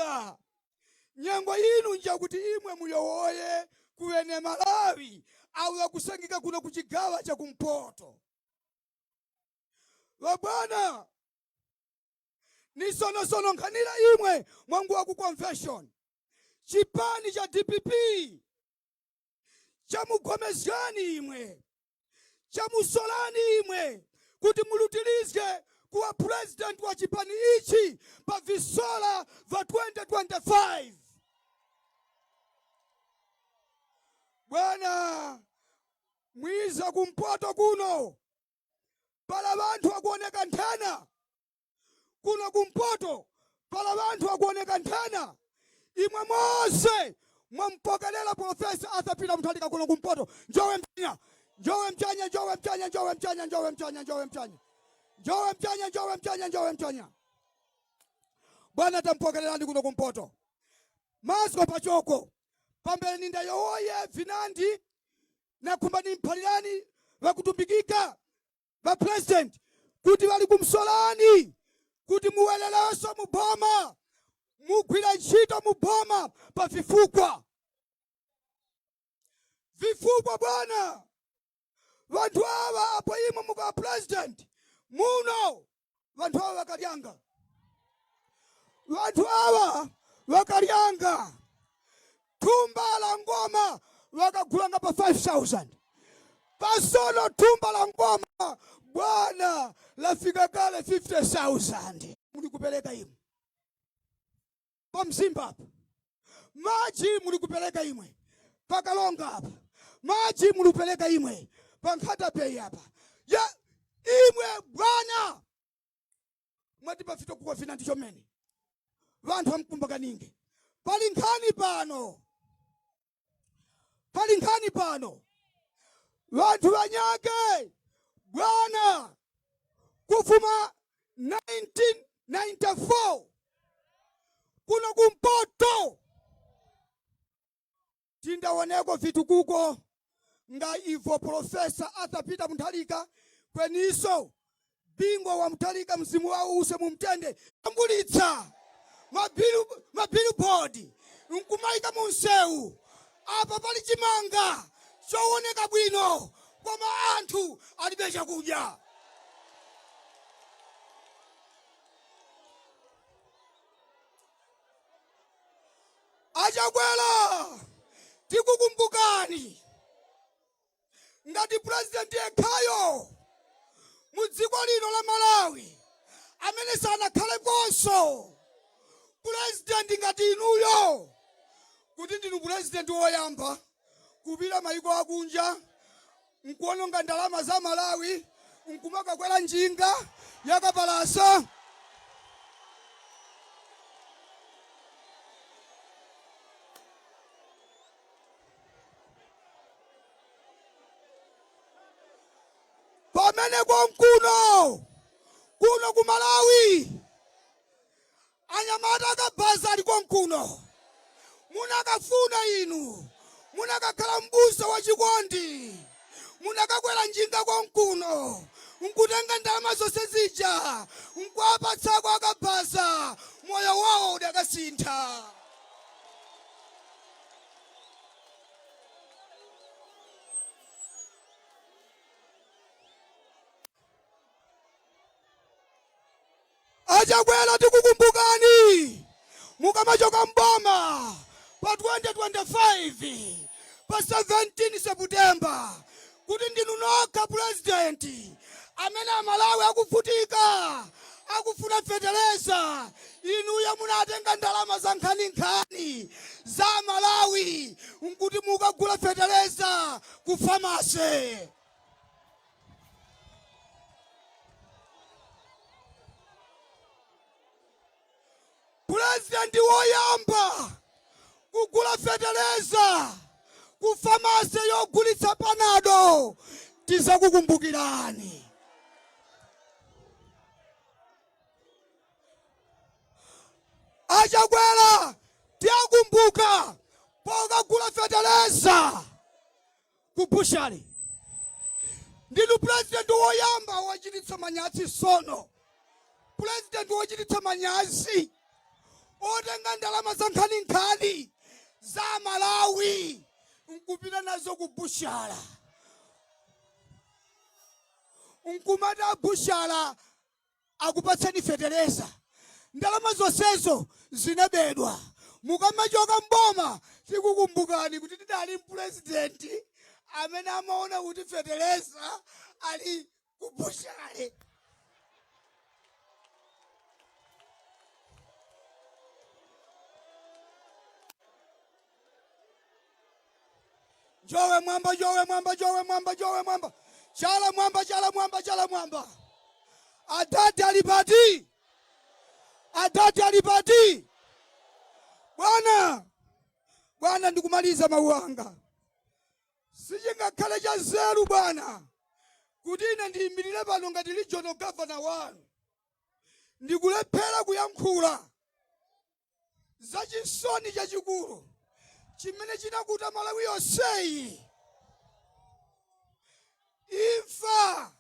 Bwana nyengo inu njakuti imwe muyowoye kuwene Malawi au kusangika kuno kuchigawa cha kumpoto. Bwana ni sono nkanira imwe mwangu wa convention chipani cha DPP cha mugomezani imwe cha musolani imwe kuti mulutilize kuwa president wa chipani ichi pa visola va 2025. Bwana mwiza kumpoto kuno pala bantu wakuoneka nthena, kuno kumpoto pala bantu wakuoneka nthena. Imwe mose mwampokelela Profesa Arthur Peter Mutharika kuno kumpoto. Njowe mchanya, njowe mchanya, njowe mchanya, njowe mchanya, njowe mchanya, njowe mchanya, njowe mchanya, njowe mchanya, njowe mchanya. Bwana tampokelela ndi kuno kumpoto. Masko pachoko pambele ninda yowoye vinandi na kumbani mpalirani wakutumbikika va president kuti wali kumsolani kuti muweleleso muboma mugwira ntchito muboma pa vifukwa Bwana. Vantu awa apo imwe muka president muno vantu awa wakaryanga, vantu awa wakaryanga thumba la ngoma wakagulanga pa 5,000 pasono thumba la ngoma Bwana lafika kale 50,000. Mulikupeleka imwe pa Mzimba hapa, maji mulikupeleka imwe pa Kalonga hapa, maji mulipeleka imwe pa Nkhata Bay hapa ya imwe Bwana mwatipa fito kuwa fina ndicho meni vantu hamkumbuka ninge pali nkhani pano vantu vanyake Bwana kufuma 1994 kuno kumpoto tindaoneko vitu kuko nga ivo Profesa Arthur Peter Mutharika kweniso bingwa wa Mutharika mzimu wao use mumtende ambulitsa mabillboard nkumaika munseu apa pali chimanga chooneka bwino koma anthu alibe chakudya. Achakwela tikukumbukani ngati president yekhayo mudziko lino la Malawi amene sanakhale konso president ngati inuyo, kuti ndinu president woyamba kupita maiko akunja nkuononga ndalama za Malawi nkumakakwera njinga yakapalasa. Pamene kwa kuno ku Malawi anyamata akabhaza ali kwa mkuno munakafuna inu munakakhala mbusa wa chikondi munakakwera njinga kwa mkuno nkutenga ndalama zonse zija nkuapatsako akabhaza moyo wawo udakasintha. Achakwela tikukumbukani mukamachoka mboma pa 2025 pa 17 September kuti ndinu nokha president amene Malawi akuvutika akufuna feteleza. Inuyo munatenga ndalama za nkhani za Malawi nkuti mukagula feteleza ku pharmacy. President woyamba kugula feteleza ku pharmacy yogulitsa Panado tizakukumbukirani. Achakwela tiakumbuka pokagula feteleza ku bushari. Ndinu president woyamba wachititsa manyazi sono, president wachititsa manyazi otenga ndalama za nkhani za Malawi nkupita nazo ku Bushala. Nkumata Bushala akupatsani fetereza. Ndalama zonsezo zinabedwa. Mukamachoka mboma tikukumbukani kuti tidali president amene amaona kuti fetereza ali ku Bushala. Jowe mwamba, jowe mwamba, jowe mwamba, jowe mwamba. Chala mwamba, chala mwamba, chala mwamba. Adati alipati. Adati alipati. Bwana ndikumaliza mawanga. Sichingakhale cha nzeru bwana. Kuti ine ndiyimirire pano ngati regional governor wanu. Ndikulephera kuyankhula za chisoni chachikulu chimene chinakuta Malawi yonseyi. Imfa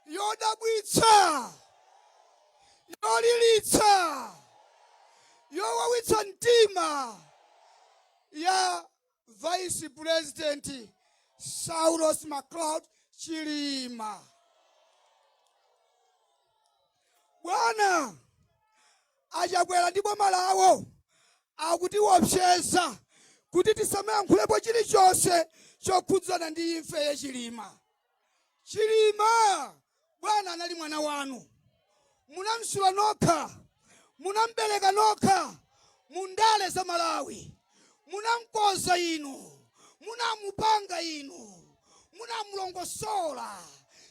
yodabwitsa, yolilitsa, yowawitsa mtima ya Vice President Saulos McLeod Chilima. Bwana achakwera ndi boma lawo akutiopseza kuti tisamayankhulepo chilichonse chokhudzana ndi imfa ya Chilima. Chilima bwana anali mwana wanu. Munamsula nokha, munambereka nokha mundale za Malawi. Munamkoza inu, munamupanga inu, munamulongosola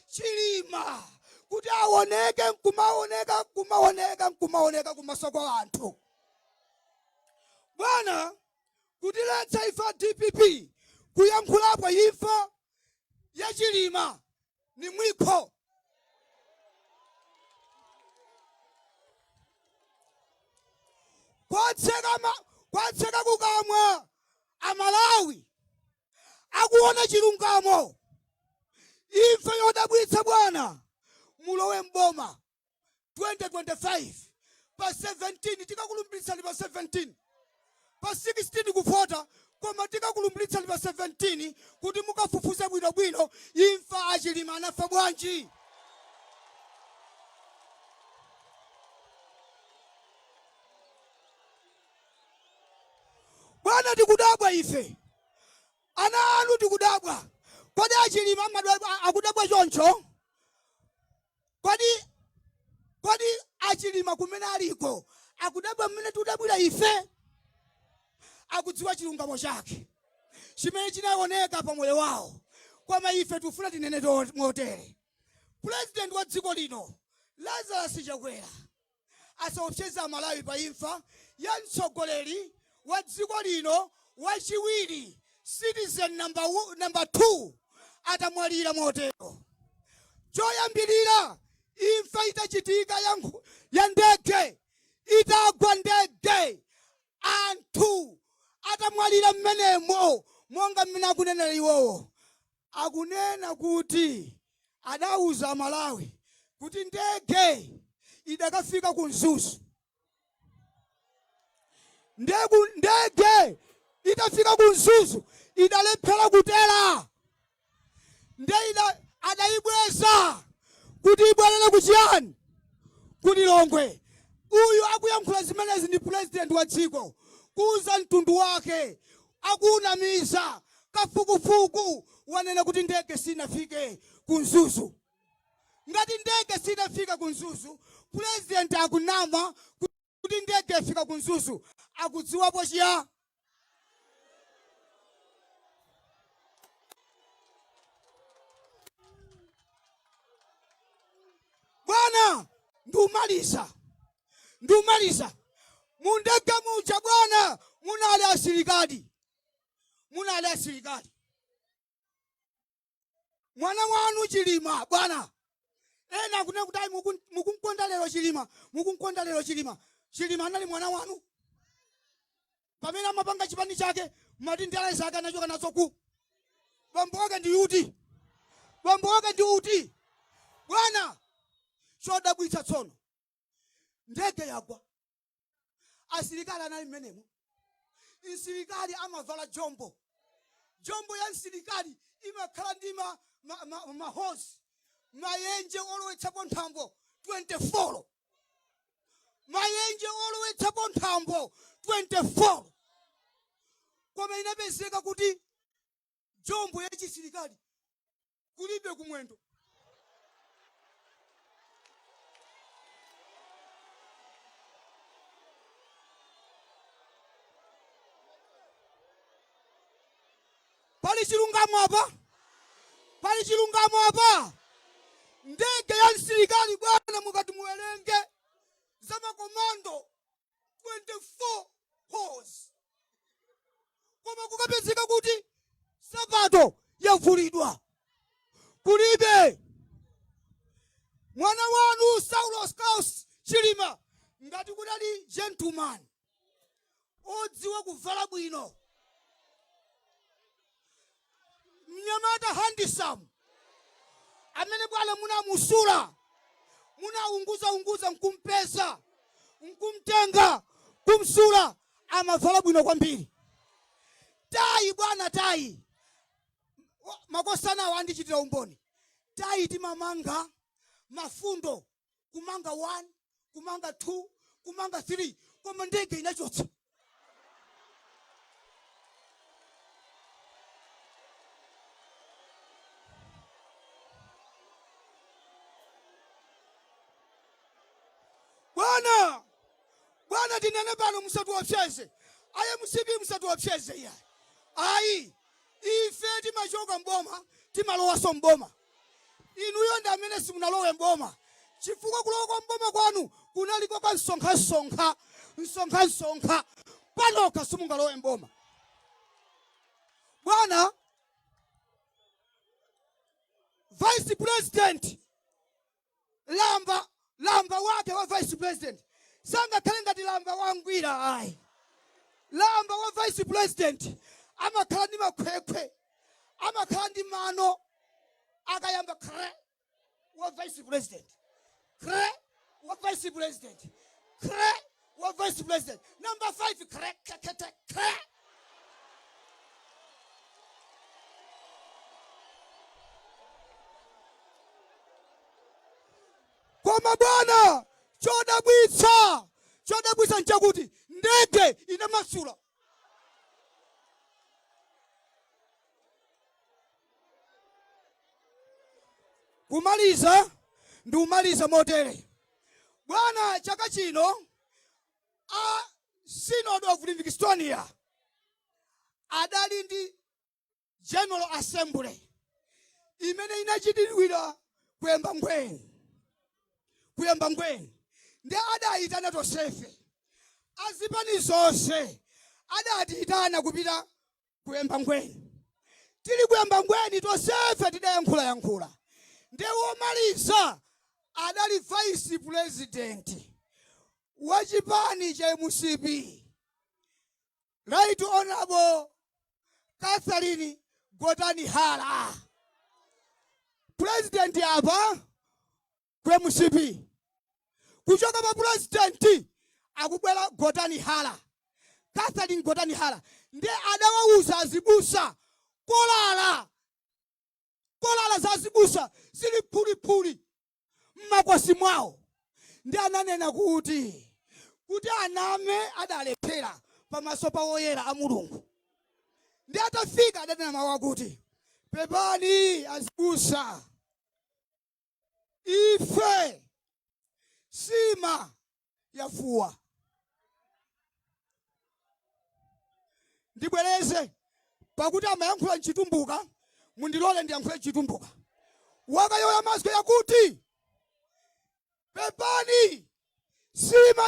Chilima kuti aoneke nkumaoneka kumaso kwa anthu. Bwana kutiletsa ifa DPP kuyankhulapo imfa ya Chilima ni mwiko. Kwatseka kukamwa Amalawi akuona chilungamo. Imfa yodabwitsa bwana. Mulowe mboma 2025 pa 17 tikakulumbiritsa pa 17 pa 16 kuvota koma tikakulumbiritsa pa 17 kuti mukafufuze bwinobwino imfa a Chilima anafa bwanji. Bwana tikudabwa ife. Ana anu tikudabwa. Kodi a Chilima akudabwa choncho? Kodi a Chilima kumene aliko akudabwa mmene tikudabwira ife? Akudziwa chilungamo chake chimene chinaoneka pa moyo wawo. Koma ife tufuna tinene motere. President wa dziko lino Lazarus Chakwera asaopseza Malawi pa imfa ya mtsogoleri wa dziko lino wachiwiri citizen number 2 atamwalira motero. Choyambirira imfa itachitika ya ndege, itagwa ndege, anthu atamwalira mmenemo monga mmene akunenera iwowo. Akunena kuti adauza Malawi kuti ndege idakafika ku Nzuzu. Ndege itafika ku Nzuzu idalephera kutera. Ndege adaibweza kuti ibwerere kuchiyani? Kuti Longwe. Uyu akuyankhula zimenezi ndi president wa dziko. Kuuza mtundu wake akunamiza kafukufuku wanena kuti ndege sinafike ku Nzuzu. Ngati ndege sinafika ku Nzuzu, president akunama kuti ndege ifika ku Nzuzu. Akudziwapo chiya? Bwana ndumaliza. Mundege muja bwana munali asilikali. Mwana wanu Chilima bwana. Ena kunena kuti mukunkonda lero Chilima. Chilima anali mwana wanu. Pamene amapanga chipani chake mati ndale zake anachoka nazo ku. Bambo wake ndi uti. Bwana chodabwitsa tsono. Ndege yagwa. asilikali anali mmenemo. Asilikali amavala jombo. Jombo ya asilikali imakhala ndi mahosi. Mayenje olowetsapo nthambo 24. Mayenje olowetsapo nthambo 24. Koma inapezeka kuti jombo ya chisilikali kulibe kumwendo. Pali chilungamo apa? Pali chilungamo apa? Ndege ya asilikali bwana mukati muwerenge za makomando 24 horse. Koma kukapezeka kuti sapato yavulidwa. Kulibe. Mwana wanu Saulo Scouse Chilima ngati kudali gentleman odziwa kuvala bwino. Mnyamata handsome amene bwana munamusula, munaunguza nkumpesa, nkumtenga, kumsula, amavala bwino kwambiri. Tai bwana tai. Makosana wandichitira umboni. Tai timamanga mafundo, kumanga 1, kumanga 2, kumanga 3, koma ndege inachotsa. Bwana tinene pano musatuopseze. Aye musipi musatuopseze ya. Ayi. Ife timachoka mboma, timalowaso mboma. Inuyo ndi amene simunalowe mboma. Chifukwa kulowa kwa mboma kwanu kunaliko ka nsonga. Panoka simungalowe mboma. Bwana Vice President lamba wake wa Vice President sanga kale ngati lamba wangwira ayi. Lamba wa Vice President amakhala ndi makhwekhwe, amakhala ndi mano, akayamba kre wa Vice President, kre wa Vice President, kre wa Vice President. Number 5 kre. Koma bwana chodabwitsa nchakuti ndege inamasula. Kumaliza ndiumaliza motere. Bwana chaka chino Synod of Livingstonia adali ndi General Assembly imene inachitidwira kuyamba ngweni. Ndi adayitana tonsefe. Azipani zonse adatiitana kupita kuyamba ngweni. Tili kuyamba ngweni tonsefe tidayankhula. Ndi womaliza adali Vice President wa chipani cha MCP, Right Honorable Catherine Gotani Hala. President apa ku MCP. Kuchoka pa president akubwera Gotani Hala. Catherine Gotani Hala. Ndi adawauza azibusa kolala za azibusa zili puli mmakwasi mwawo. Ndi ananena kuti aname adalephera pamaso pa woyera a Mulungu. Ndi atafika adanena mawu akuti pepani azibusa, ife sima yafuwa. Ndibwereze pakuti amayankhula mchitumbuka, mundilole ndiyankhule chitumbuka. Wakayoya masko yakuti pepani sima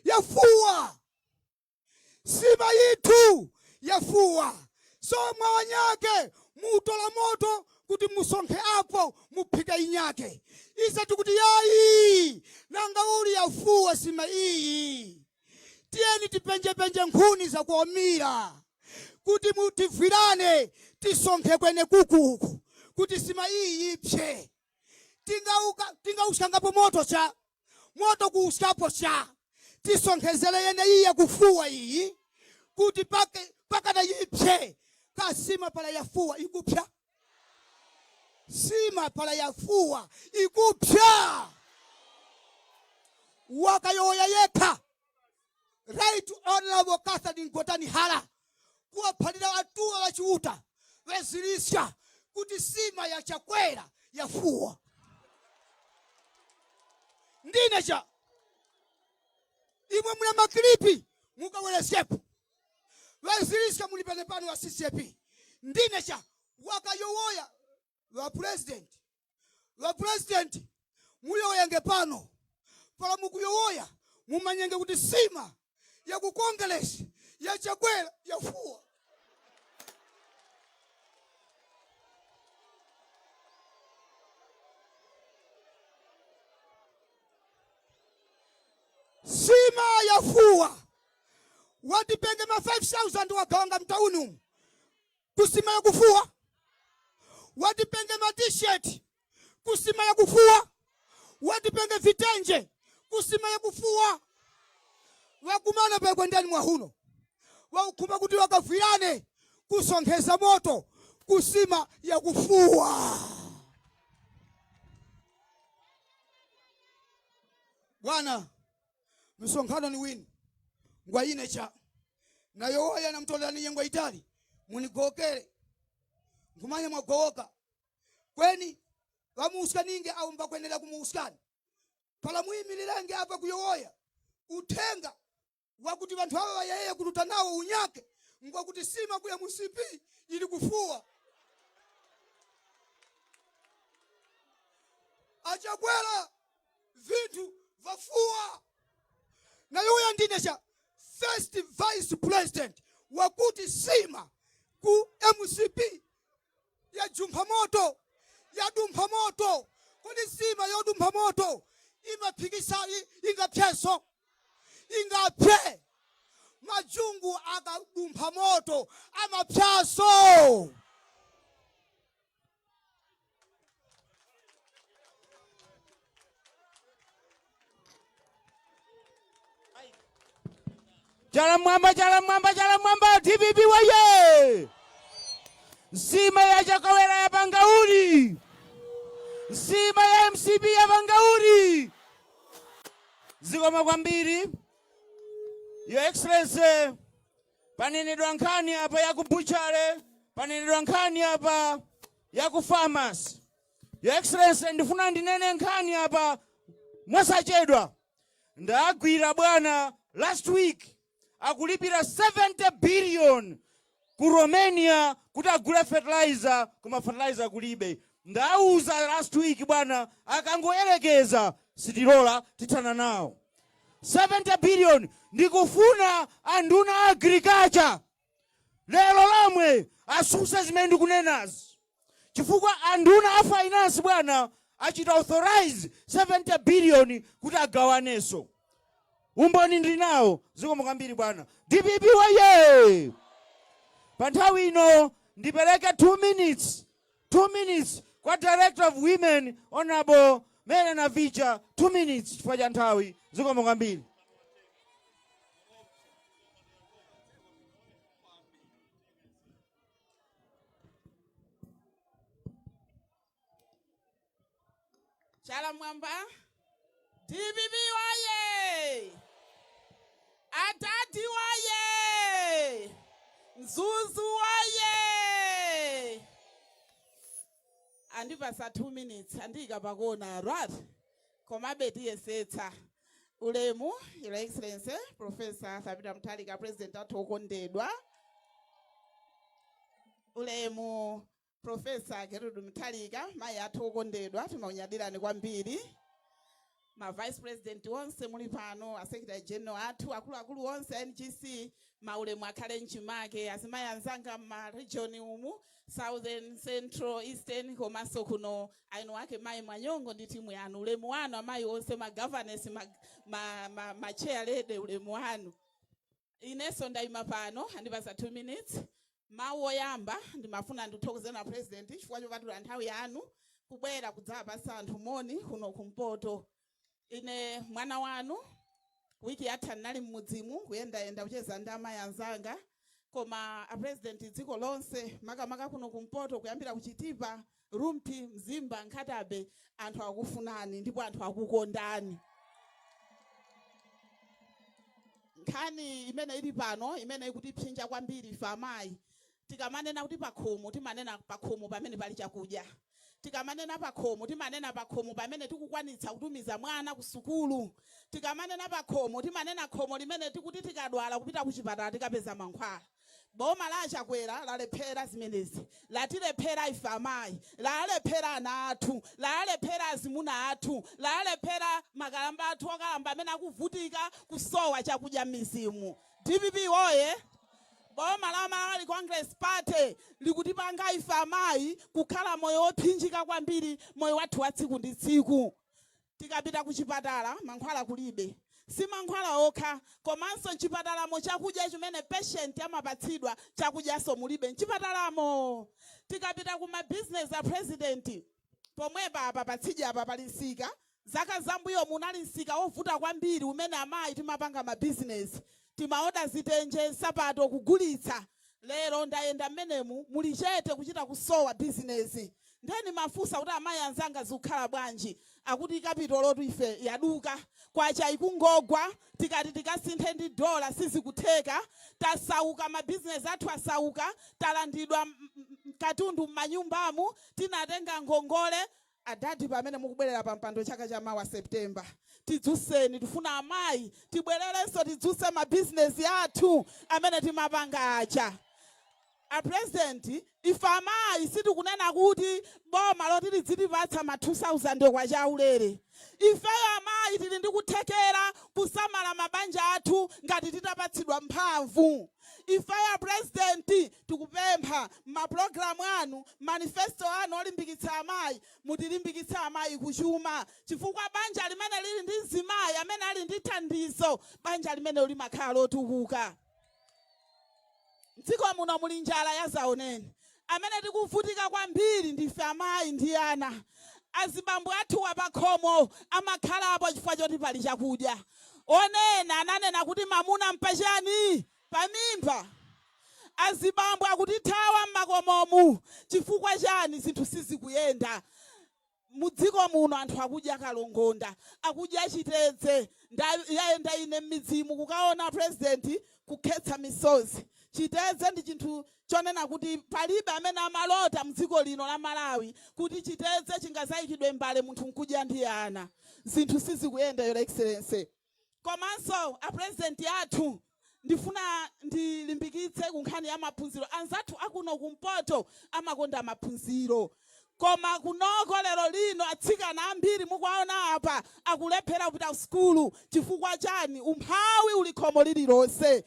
yafuwa, sima yitu yafuwa. So mwanyake mutola moto kuti musonkhe apo muphike inyake. Isa tikuti yayi nanga uli yafuwa sima iyi. Tieni tipenje nkhuni za kuomira kuti mutivwirane tisonkhe kwene kuku kuti sima iyi ipse. Tinga uskangapo moto cha moto kuuskapo cha tisonkhezele yene iyi yakufuwa iyi kuti pakana yipse kasima pala yafuwa ikupya. Sima pala yafuwa ikupya. Wakayoya yeka Right Honorable Catherine Ngotani Hala kuwaphalira watuwa wachiuta wezilisha kuti sima ya Chakwera yafuwa. Ndinecha imwe muna maklipi mukawelesepo wezilisha mulipene pano wa CCP. Ndinecha wakayowoya wa president muyoyenge pano pala mukuyowoya mumanyenge kuti sima ya kukongelesi ya Chakwera yafuwa. Sima yafuwa. Watipenge ma 5,000 wakawanga mtaunu kusima ya kufuwa. Watipenge ma t-shirt kusima ya kufuwa. Watipenge vitenje kusima ya kufuwa. Wakumana pekwe ndani mwahuno wakuma kuti wakafirane kusonkheza moto kusima ya kufuwa. Bwana msonkhano ni wini ngwa inecha na yowoya na mtolani yengwa itali munigokere ngumanya mwagowoka kweni wamuusika ninge au mbakwenela kumuusikani pala muimililenge apa kuyowoya utenga wakuti vantu hawa wayeye kututa nawo unyake ngwa kuti sima kuya musipi ili kufuwa. Achakwera vintu vafuwa. Na yoya ndinesha first vice president wakuti sima ku MCP ya Jumpamoto ya Dumpamoto kuni sima ya Dumpamoto imapikisa ingapyeso ingapye majungu aga Dumpamoto amapyaso. Jala mwamba TPP waye. Sima ya Chakwera ya Bangauri. Sima ya MCP ya Bangauri. Zigoma kwambiri. Your Excellency panenedwa nkhani apa ya kubuchare, panenedwa nkhani apa ya kufarmers. Your Excellency ndifuna ndinene nkhani apa mwasachedwa. Ndagwira bwana last week akulipira 70 billion ku Romania kuti agule fertilizer kuma fertilizer kulibe. Ndauza last week bwana akangoyerekeza sitilola titana nawo. 70 billion ndikufuna anduna agriculture lelo lamwe asuse zimene ndikunenazi chifukwa anduna a finance bwana achita authorize 70 billion kuti agawaneso. Umboni ndinawo zikomo kwambiri bwana. DPP waye. Panthawi ino ndipereke 2 minutes kwa Director of Women Honorable Melena Vicha 2 minutes chifukwa cha nthawi zikomo kwambiri. Chala mwamba DPP waye. Atati waye. Mzuzu waye. Andipasa 2 minutes andika pakona right. Koma beti yesetsa. Ulemu Your Excellency Professor Sabita Mtalika President atokondedwa. Ulemu Professor Gerudu Mtalika maya atokondedwa timaunyadira kwambiri. Ma Vice President wonse muli pano, a Secretary General atu akulu wonse NGC maulemu akhale nchimake asimaya anzanga ma region umu Southern, Central, Eastern komanso kuno aino wake mai mwanyongo ndi timu yanu. Ulemu wanu amayi wonse ma governance ma chair lede ulemu wanu. Ineso ndaima pano andipasa 2 minutes. Mawu oyamba ndimafuna ndithokoze na President chifukwa chopatula nthawi yanu kubwera kudzapasa anthu moni kuno kumpoto. Ine mwana wanu wiki yatha nali mmudzimu kuyendayenda kucheza ndi amayi anzanga, koma a president dziko lonse makamaka kuno kumpoto kuyambira kuchitipa rumpi mzimba nkhatabe anthu akufunani ndipo anthu akukondani. Nkhani imene ili pano imene ikutipsinja kwambiri ife amayi, tikamanena kuti pakhomo timanena pakhomo pamene pali chakudya, tikamanena pakhomo timanena pakhomo pamene tikukwanitsa kutumiza mwana ku sukulu, tikamanena pakhomo timanena khomo limene tikuti tikadwala kupita ku chipatala tikapeza mankhwala. Boma la Chakwera lalephera zimenezi, latilephera ife amayi, lalephera ana athu, lalephera azimuna athu, lalephera makalamba athu okalamba amene akuvutika kusowa chakudya m'mizimu. DPP oye! Boma la Malawi Congress Party likutipanga ife amayi kukhala moyo ophinjika kwambiri, moyo wathu wa tsiku ndi tsiku. Tikapita ku chipatala mankhwala kulibe, si mankhwala okha komanso mchipatalamo chakudya chimene patient amapatsidwa chakudyaso mulibe mchipatalamo. Tikapita ku mabizinesi a president pomwepa apa patsidya apa pali nsika, zaka zambuyo munali nsika ovuta kwambiri umene amayi timapanga mabizinesi, timaoda zitenje nsapato kugulitsa. Lero ndayenda mmenemu muli chete kuchita kusowa bizinesi. Ndeni mafusa kuti amayi anzanga zikukhala bwanji, akuti kapitolo tu ife yaduka kwacha ikungogwa, tikati tikasinthe ndi dola sizikutheka, tasauka mabizinesi athu asauka, talandidwa katundu m'manyumbamu, tinatenga ngongole. Adadi pamene mukubwerera pa mpando chaka cha mawa September, tidzuseni, tifuna amayi tibwererenso tidzuse mabizinesi athu amene timapanga acha. A president, ife amayi sitikunena kuti boma loti lidzitipatsa ma 2000 kwa chaulere. Ifeyo amayi tili ndi kuthekera kusamala mabanja athu ngati titapatsidwa mphamvu. Ifeyo president tikupempha maprogramu anu, manifesto anu olimbikitsa amayi, mutilimbikitsa amayi kuchuma, chifukwa banja limene lili ndi mzimayi amene ali ndi thandizo, banja limene limakhala lotukuka. Dziko muno muli njala ya zaoneni, amene tikuvutika kwambiri ndife amayi ndi ana. Azibambo athu wapakhomo amakhalapo chifukwa choti pali chakudya. Onena ananena kuti mamuna mpachani pamimba. Azibambo akutithawa m'makomomu chifukwa chani zinthu sizikuyenda. Mudziko muno anthu akudya kalongonda, akudya chitedze. Ndayenda ine m'midzimu kukaona president kukhetsa misozi. Chitedze ndi chinthu chonena kuti palibe amene amalota mdziko lino la Malawi kuti chitedze chingazayikidwe mbale munthu nkudya ndi ana. Zinthu sizikuyenda your excellency. Komanso a president yathu ndifuna ndilimbikitse kunkhani ya maphunziro. Anzathu akuno kumpoto amakonda maphunziro, koma kunoko lero lino atsikana ambiri mukuwaona apa akulephera kupita ku skulu chifukwa chani? Umphawi uli khomo lililonse.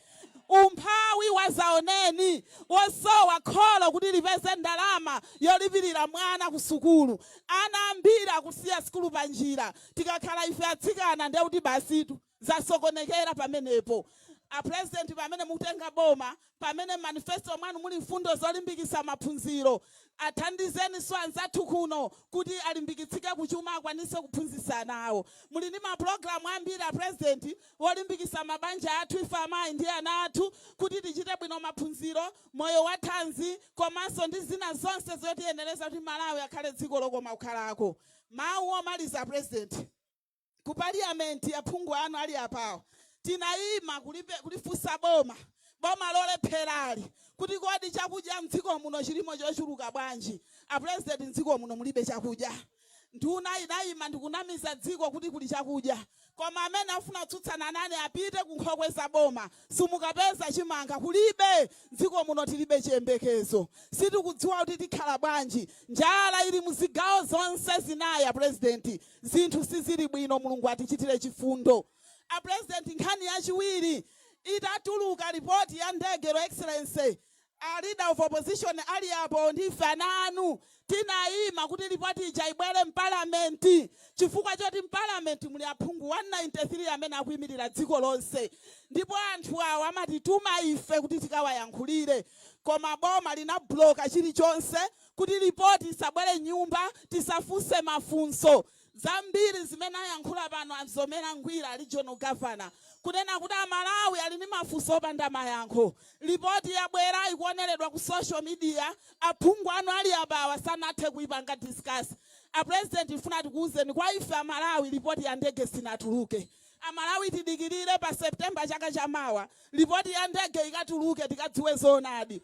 Umphawi wazaoneni wosowa kholo kuti lipeze ndalama yolipirira mwana ku sukulu. Ana ambiri akusiya skulu panjira. Tikakhala ife atsikana ndiye kuti basitu zasokonekera pamenepo. A president pamene mukutenga boma, pamene manifesto mwanu muli mfundo zolimbikitsa maphunziro, athandizeni anzathu kuno kuti alimbikitsike kuchuma akwanise kuphunzitsa nawo. Muli ndi maprogramu ambiri a president wolimbikitsa mabanja athu ife amayi ndi ana athu kuti tichite bwino maphunziro, moyo wathanzi, komanso ndi zina zonse zotiyenereza kuti Malawi akhale dziko lokoma kukhalako. Mawu omaliza president, ku parliament aphungu anu ali apawo, tinayima kulifunsa boma lolepherali kuti kodi chakudya mdziko muno chilimo chochuluka bwanji. A president mdziko muno mulibe chakudya. Nduna inayima ndikunamiza dziko kuti kuli chakudya, koma amene afuna kutsutsana nane apite kunkhokwe za boma. Simukapeza chimanga kulibe. Dziko muno tilibe chiyembekezo, sitikudziwa kuti tikhala bwanji. Njala ili muzigawo zonse zinayi. A president, zinthu sizili bwino, Mulungu atichitire chifundo. A president, nkhani yachiwiri itatuluka ripoti ya ndege your excellency, a leader of opposition ali apo ndi fananu tinayima kuti ripoti ija ibwere mparlamenti chifukwa choti mparlamenti muli aphungu 193 amene akuyimirira dziko lonse, ndipo anthu awo amatituma ife kuti tikawayankhulire, koma boma linabloka chilichonse kuti ripoti isabwere nyumba tisafunse mafunso. zambiri zimene ayankhula pano azomera ngwira regional governor kunena kuti Amalawi ali ndi mafunso opanda mayankho. Ripoti yabwera ikuoneredwa ku social media, aphungu anu ali abawa sanathe kuipanga discuss. President ifuna tikuwuzeni kwa ife Amalawi ripoti ya ndege sinatuluke. Amalawi tidikirire pa September chaka chamawa ripoti ya ndege ikatuluke tikadziwe zoonadi.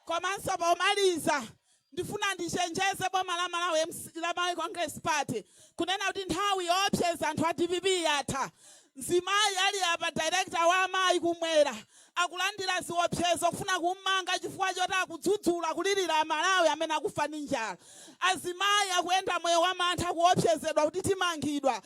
Komanso pomaliza ndifuna ndichenjeze boma la Malawi Malawi Congress Party kunena kuti nthawi yoopseza anthu a DPP yatha. Mzimayi ali apa director wa amayi kumwera akulandira ziopsezo kufuna kummanga chifukwa choti akudzudzula kulirira Amalawi amene akufa ndi njala. Azimayi akuyenda moyo wa mantha kuopsezedwa kuti timangidwa.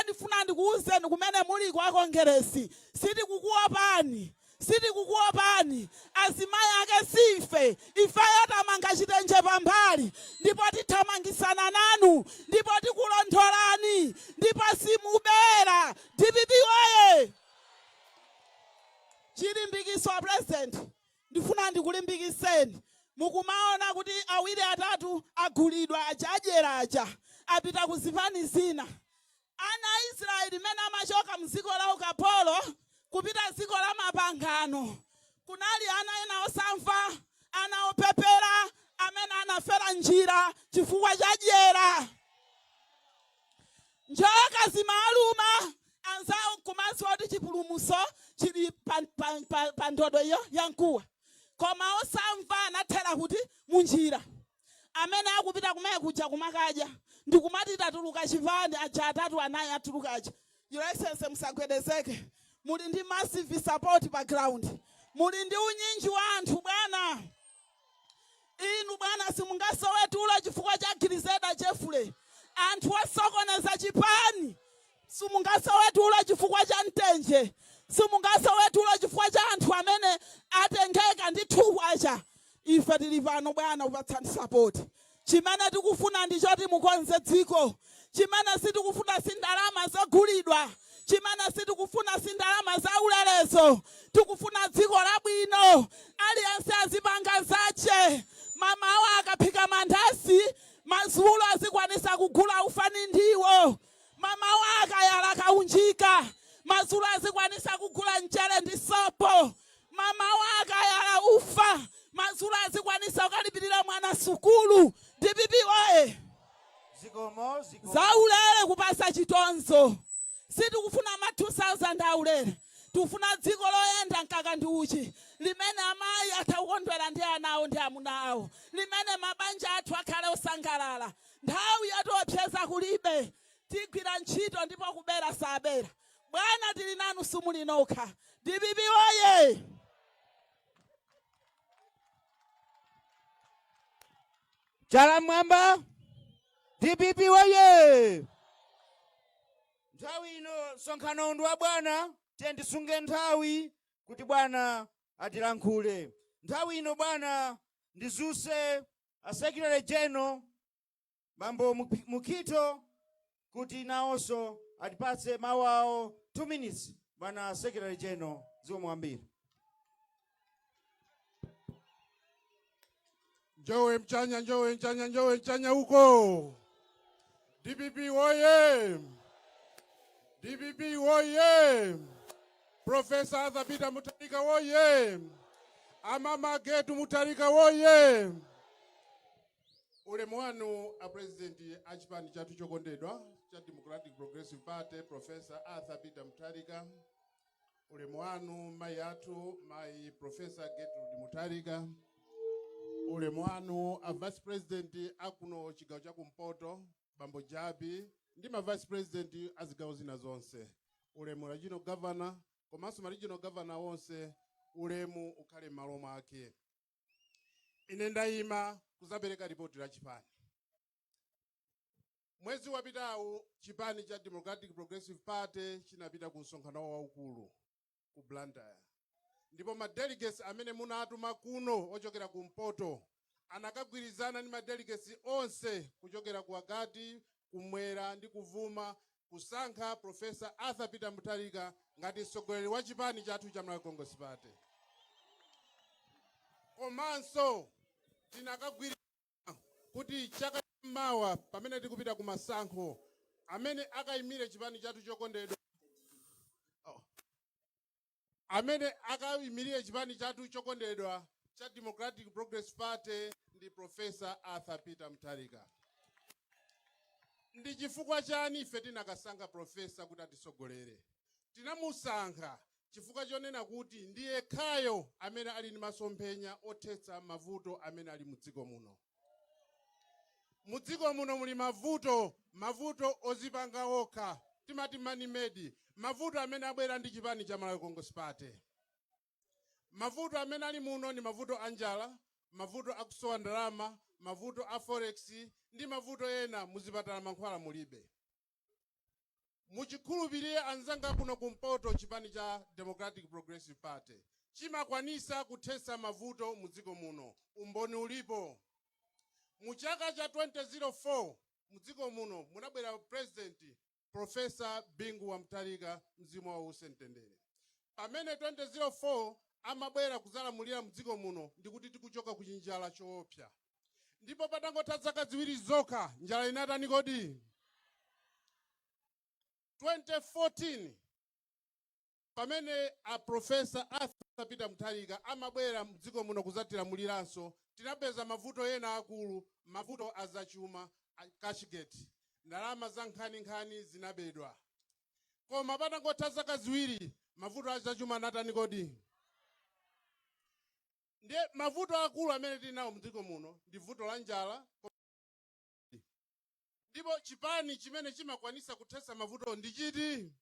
Ndifuna ndikuwuzeni kumene muli kwa Kongresi sitikukuopani. Sitikukuopani. Azimayi ake sife. Ifeyo tamanga chitenje pambali. Ndipo tithamangisana nanu. Ndipo tikulondolani. Ndipo simubera. DPP waye. Chilimbikiso President. Ndifuna ndikulimbikiseni. Mukumaona kuti awiri atatu agulidwa ajadyera aja. Apita kuzipani zina. Ana Israeli mene amachoka mziko la ukapolo kupita ziko la mapangano. Kunali ana ena osamva, ana opepera, amene anafera njira chifukwa chadyera. Njoka zimaluma anzawo kumaso oti chipulumuso chili pa ndodo iyo yankuwa. Koma osamva anathera kuti munjira. Amene akupita kumene kuja kumakadya ndikumati tatuluka chipande aja atatu anayi atulukaja. Your Excellency musagwedezeke. Muli ndi massive support background. Muli ndi unyinji wa anthu bwana. Inu bwana simungasowetulo chifukwa cha Griseda Jeffrey. Anthu osokoneza chipani. Simungasowetulo chifukwa cha Ntenje. Simungasowetulo chifukwa cha anthu amene atengeka ndi thuwacha. Ife tili pano bwana upatsani support. Chimene tikufuna ndi choti mukonze dziko. Chimene sitikufuna sindalama zogulidwa. Chimene sitikufuna sindalama za ulelezo. Tikufuna dziko labwino. Aliyense azipanga zache. Mamawo akaphika mandasi, mazulu azikwanisa kugula ufani ndiwo. Mamawo akayala kaunjika, mazulu azikwanisa kugula mchere ndi sopo. Mamawo akayala ufa, mazulu azikwanisa ukalipirira mwana sukulu. DPP wae. Zikomo. Zaulele kupasa chitonzo. Sitikufuna ma 2000 aulele. Tufuna dziko loyenda nkaka ndi uchi. Limene amayi atakondwera ndi anawo ndi amuna awo. Limene mabanja athu akhale osangalala. Nthawi yatiopseza kulibe. Tigwira ntchito ndipo kubera sabera. Bwana tili nanu sumuli nokha. DPP waye. Chalamwamba. DPP waye. Nthawi ino sonkhano ndi wa bwana. Tisunge nthawi kuti bwana atilankhule. Nthawi ino bwana ndizuse Secretary General Bambo Mukito kuti nawonso atipatse mawu awo 2 minutes. Bwana Secretary General zomwambira. Njowe mchanya huko. DPP woye. DPP woye. Professor Arthur Peter Mutharika woye. Amama Getu Mutharika woye. Ulemu wanu a President achipani chatu chokondedwa cha Democratic Progressive Party Professor Arthur Peter Mutharika. Ulemu wanu mai atu mai Professor Getu Mutharika. Ulemu wanu a Vice President akuno chigawo cha kumpoto Bambo Jabi ndi ma Vice President azigawo zina zonse. Ulemu regional governor komanso ma regional governor wonse ulemu ukhale malo mwake. Ine ndayima kuzapereka ripoti la chipani. Mwezi wapitawu chipani cha Democratic Progressive Party chinapita ku msonkhano waukulu ku Blantyre. Ndipo ma delegates amene munatuma kuno ochokera kumpoto anakagwirizana ni ma delegates onse kuchokera ku Agati, kumwera ndi kuvuma kusankha Professor Arthur Peter Mutharika ngati mtsogoleri wa chipani chathu cha Malawi Congress Party. Komanso tinakagwirizana kuti chaka mawa pamene tikupita ku masankho amene akayimire chipani chathu chokondedwa amene akayimirire chipani chathu chokondedwa cha Democratic Progress Party ndi Professor Arthur Peter Mutharika. Ndi chifukwa chani ife tinakasankha profesa kuti atisogolere? Tinamusankha chifukwa chonena kuti ndiye khayo amene ali ndi masomphenya othetsa mavuto amene ali mudziko muno. Mudziko muno muli mavuto ozipanga okha, timati mani made, mavuto amene abwera ndi chipani cha Malawi Congress Party. Mavuto amene ali muno ni mavuto anjala, mavuto akusowa ndalama, mavuto a forex, ndi mavuto ena muzipatala mankhwala mulibe. Muchikhulupirire anzanga kuno kumpoto chipani cha Democratic Progressive Party chimakwanisa kuthetsa mavuto mudziko muno. Umboni ulipo. Muchaka cha 2004 mudziko muno munabwera president Professor Bingu wa Mutharika mzimu wa usentendere. Pamene 2004 amabwera kuzalamulira mudziko muno ndikuti tikuchoka ku njala choopsa. Ndipo patangotha zaka ziwiri zokha njala inatani kodi? 2014 pamene a Professor Arthur Peter Mutharika amabwera mudziko muno kuzatilamuliranso, tinapeza mavuto ena akulu, mavuto azachuma, Cashgate, ndalama za nkhani zinabedwa. Koma patangotha zaka ziwiri mavuto azachuma anatani kodi? Ndiye mavuto akulu amene tinawo mudziko muno ndi vuto la njala. Ndipo chipani chimene chimakwanisa kuthetsa mavuto ndi chiti?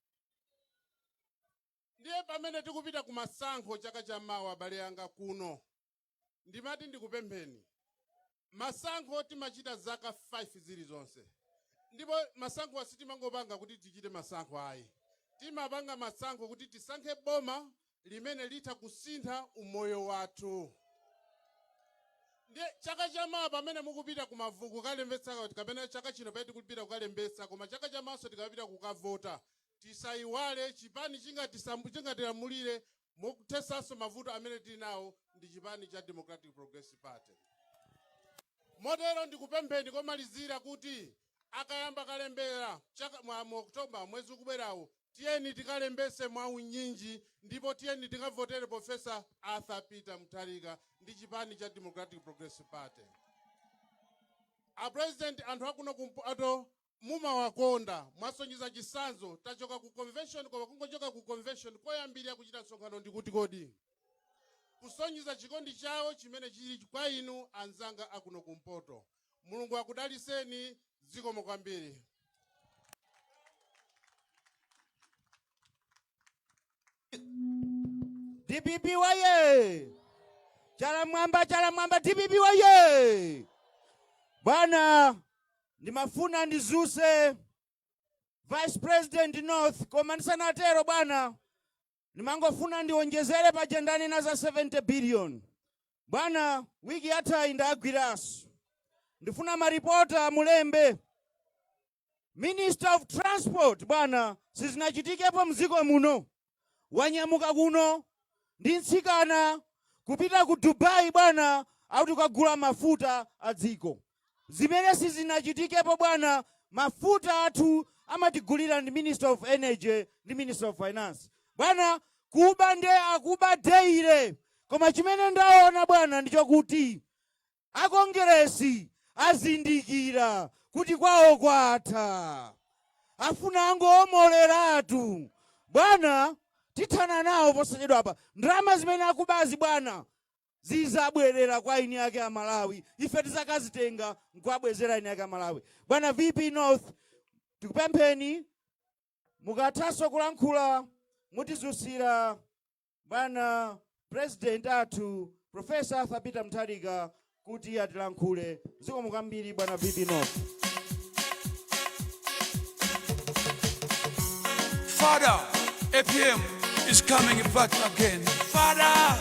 Ndiye pamene tikupita ku masankho chaka cha mawa abale anga kuno, ndimati ndikupempheni. Masankho timachita zaka 5 zilizonse. Ndipo masankho sitimangopanga kuti tichite masankho ayi. Timapanga masankho kuti tisankhe boma limene litha kusintha umoyo wathu. Ndiye chaka cha mawa pamene mukupita kumavuko kalembetsa kapena chaka chino pamene tikupita kukalembetsa, koma chaka cha mawa tikapita kukavota, tisaiwale chipani chingatilamulire mukuthetsanso mavuto amene tinawo ndi chipani cha Democratic Progressive Party. Motero ndikupempheni komalizira kuti akayamba kalembera mu Oktoba mwezi ukubwerawo, tiyeni tikalembese mwa unyinji ndipo tiyeni tikavotere Professor Arthur Peter Mutharika ndi chipani cha Democratic Progressive Party. A president anthu akuno kumpoto mumawakonda, mwasonyeza chisanzo, tachoka ku convention, koma kungochoka ku convention koyambirira kuchita msonkhano ndikuti kodi kusonyeza chikondi chawo chimene chili kwa inu anzanga akuno kumpoto. Mulungu akudaliseni, zikomo kwambiri. DPP waye! Chala mwamba DPP waye! Bwana, ndimafuna ndizuse Vice President North, koma ndisanatero bwana, ndimangofuna ndiwonjezere pa jendani na za 70 billion. Bwana, wiki yatha indagwiraso. Ndifuna maripota mulembe. Minister of Transport bwana, sizinachitikepo mziko muno. Wanyamuka kuno ndi nsikana kupita ku Dubai bwana, au tukagula mafuta adziko. Zimene sizinachitikepo bwana, mafuta athu amatigulira ndi Minister of Energy ndi Minister of Finance. Bwana, kuba nde akuba deire. Koma chimene ndaona bwana ndichokuti akongeresi azindikira kuti kwawo kwatha. Afuna angomoleratu. Bwana, tithana nawo posachedwa apa. Ndalama zimene akubazi bwana zizabwerera kwa ini yake ya Malawi. Ife tizakazitenga nkwabwezera ini yake ya Malawi. Bwana VP North, tikupempheni mukathaso kulankhula mutizusira bwana President athu Professor Arthur Peter Mutharika kuti atilankhule. Zikomo kwambiri bwana VP North. Father, APM is coming back again. Father,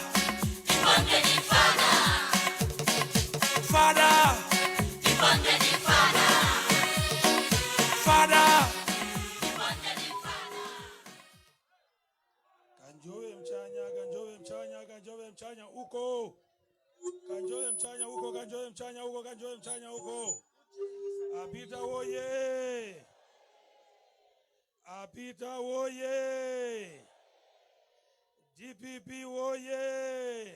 Father, Father. Kanjowe mchanya uko. Kanjowe mchanya uko. Apita woye! Apita woye! DPP woye!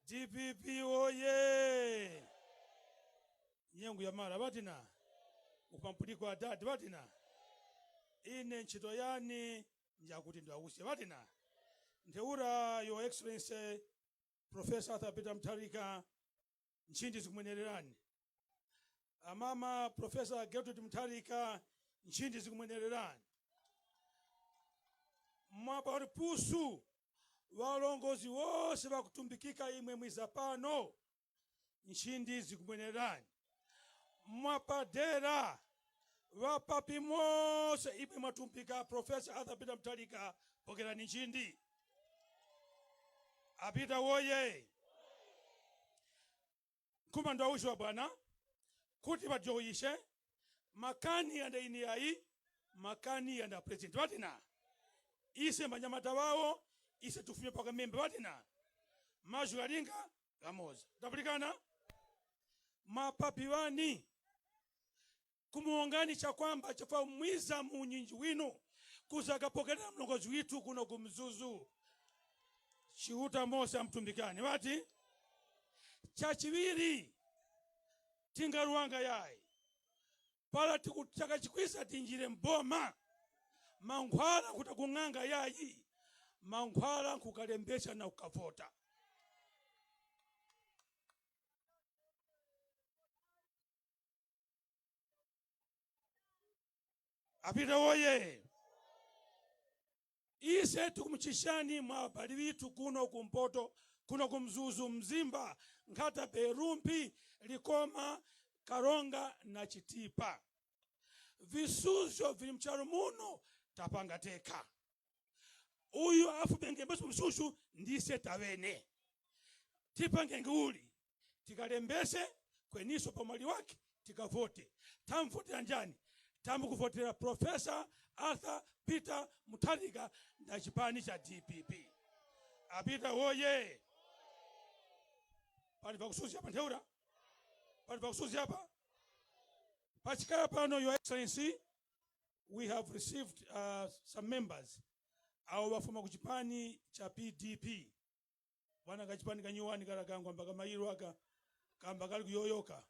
DPP woye! Nyengu ya mara batina. Upamputiko adadi batina. Ine nchito yani njakuti ndawusye batina. Nteura Your Excellency Professor Arthur Peter Mutharika nchindi zikumwenererani. Amama Professor Gertrude Mutharika nchindi zikumwenererani. Mwapa uri pusu walongozi wose bakutumbikika imwe mwiza pano nchindi zikumwenererani. Mwapa dera wapapi mose imwe mwatumbika Professor Arthur Peter Mutharika pokerani nchindi. Apita woye! Kuma ndo ushwa bwana kuti bajoyishe makani yanda ini yai makani yanda president batina ise manyamata wao ise tufumye paka membe batina majugalinga gamoza tapulikana mapapi wani kumuongani cha kwamba chafa mwiza munyinji winu kuzakapokera mlongozi witu kuno kumzuzu chihuta mose amtumbikani bati chachibiri tingaruanga yai pala tikutaka chikwisa tinjire mboma mankhwala kutakunganga yayi mankhwala kukalembesha na ukavota. Apita woye! Ise tukumuchishani mwa bali vitu kuno kumpoto kuno kumzuzu mzimba ngata Berumpi Likoma Karonga na Chitipa visuzo vili mcharo muno tapanga teka uyu afu bengembeso msusu ndise tawene tipange nguli tikalembese kweniso pamali wake tikavote tamvotera njani tamukuvotera Professor Arthur Peter Mutharika na chipani cha DPP. Apita woye! Pali pakusuzi hapa nteura? Pali pakusuzi hapa? Pachikaya pano, Your Excellency, we have received some members. Awa wafuma kuchipani cha PDP. Wana kachipani kanyuwani karakangwa mpaka mairu waka kamba kali kuyoyoka.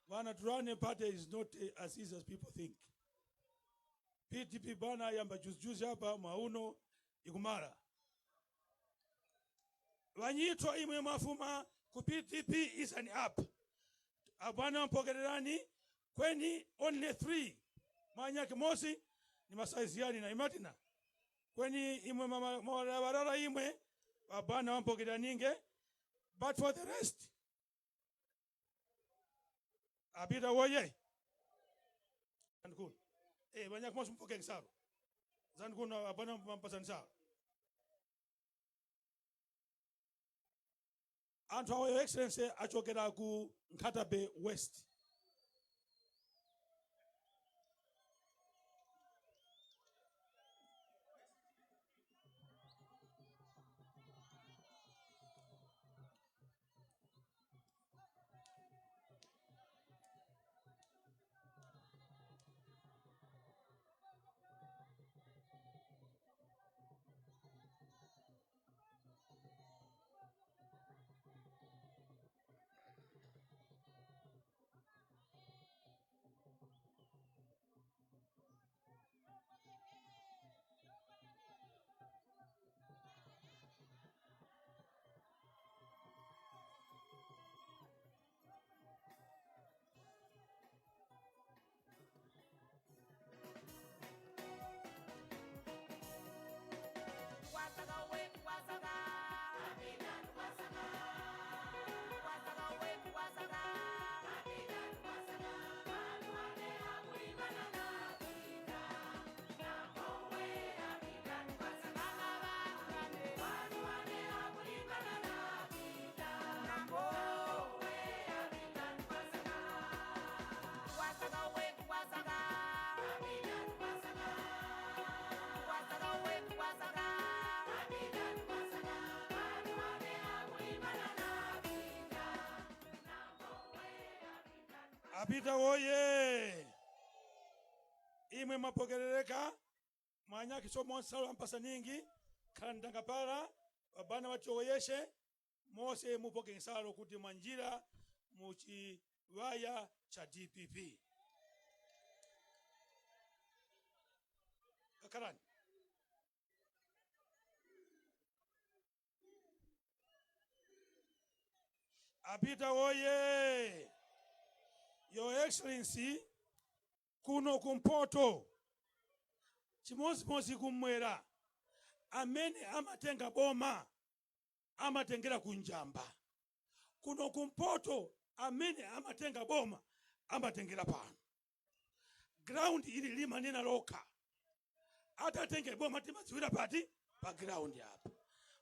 Wana turane party is not as easy as people think. PDP bana yamba juzi hapa mauno ikumara. Wanyitwa imwe mafuma ku PDP is an app. Abwana mpokererani kweni only 3. Manyake mosi ni masaiziani na imatina. Kweni imwe mawarara imwe abwana wampokeraninge. But for the rest, apita woye! Zankun. Banyak mosi mpokeng saru. Zankun abwana mpasan saru. Antu awa Your Excellency achokera ku Nkatabe West. Apita oye! Imwe mapokerereka mwanya kisomo nsalo mpasa ningi kandanga pala babana wachoyeshe mose mupoke nsalo kuti mwanjira muchiwaya cha DPP. Kakarani. Apita oye! Your Excellency, kuno kumpoto chimozimozi kumwera amene amatenga boma amatengera kunjamba. Kuno kumpoto amene amatenga boma amatengera pano. Ground ili lima nina loka. Atatenge boma timaziwira pati pa ground hapa.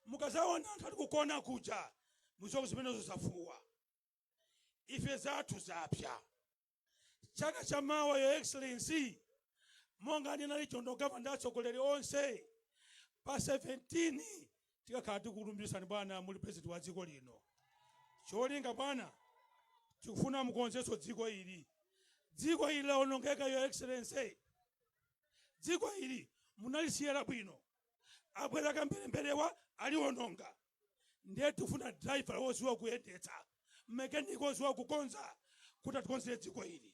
Mukazaona anthu alikukona kuja muzoko zimenezo zafuwa. Ife zathu zapya. Chaka cha mawa Your Excellency, monga ninali chondo governor atsogoleri onse pa 17 tikakhala tikulumbiritsani bwana muli president wa dziko lino. Cholinga bwana tikufuna mukonzenso dziko ili. Dziko ili laonongeka Your Excellency. Dziko ili munalisiyera bwino. Abwera kamberemberewa aliwononga. Ndiye tifuna driver woziwa kuyendetsa. Mechanic woziwa kukonza kuti atikonzere dziko ili.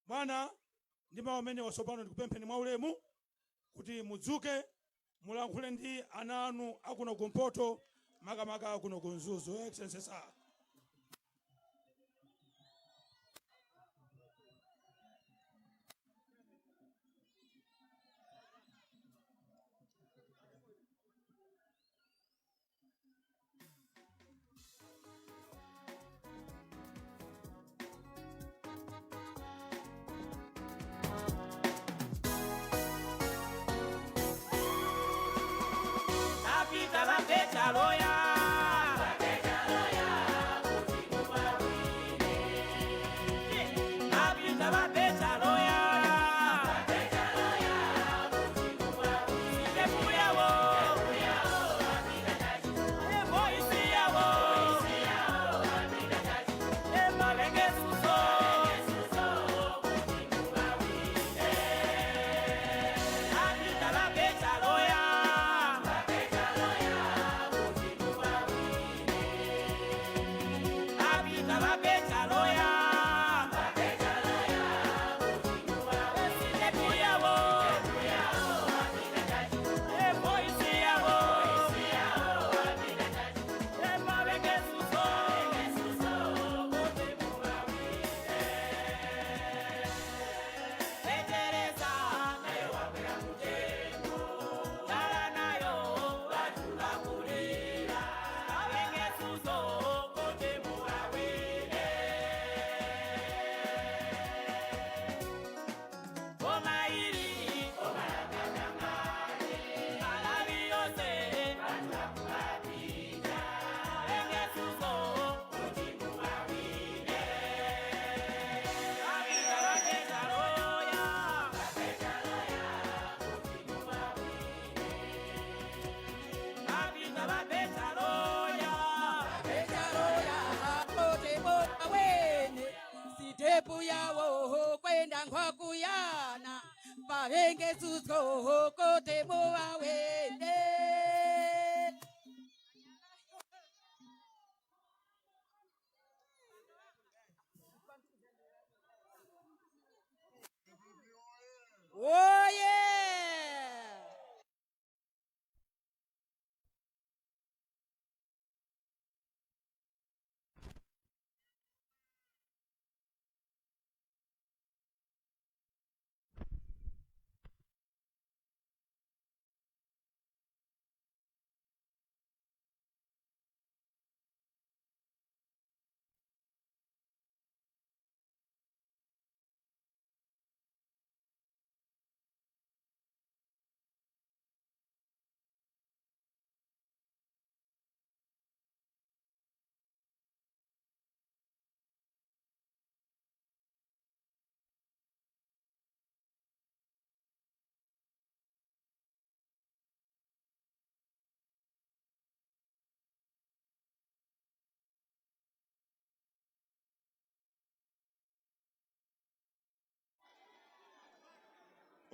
Bwana ndima wamene wasopano ndikupempheni mwaulemu kuti mudzuke mulankhule ndi ana anu akuno kumpoto makamaka akuno kunzuzu. Your Excellency sir. Apita la fecha loya. Apita la fecha loya. Sijepuya wo. Boisia wo. Malenge suso. Apita la fecha loya. Apita la fecha loya. Sijepuya wo. Boisia wo. Malenge suso. Teresa, dala nayo, batula kulira, abenge suzo, kote muawile. Boma ili, alabi yose, batula kulapija, abenge suzo, kote muawile. Apita la fecha loya. Apita la fecha loya. Sitepuya wo kwenda nkokuyana pavenge suzo kote muwawende. Oye!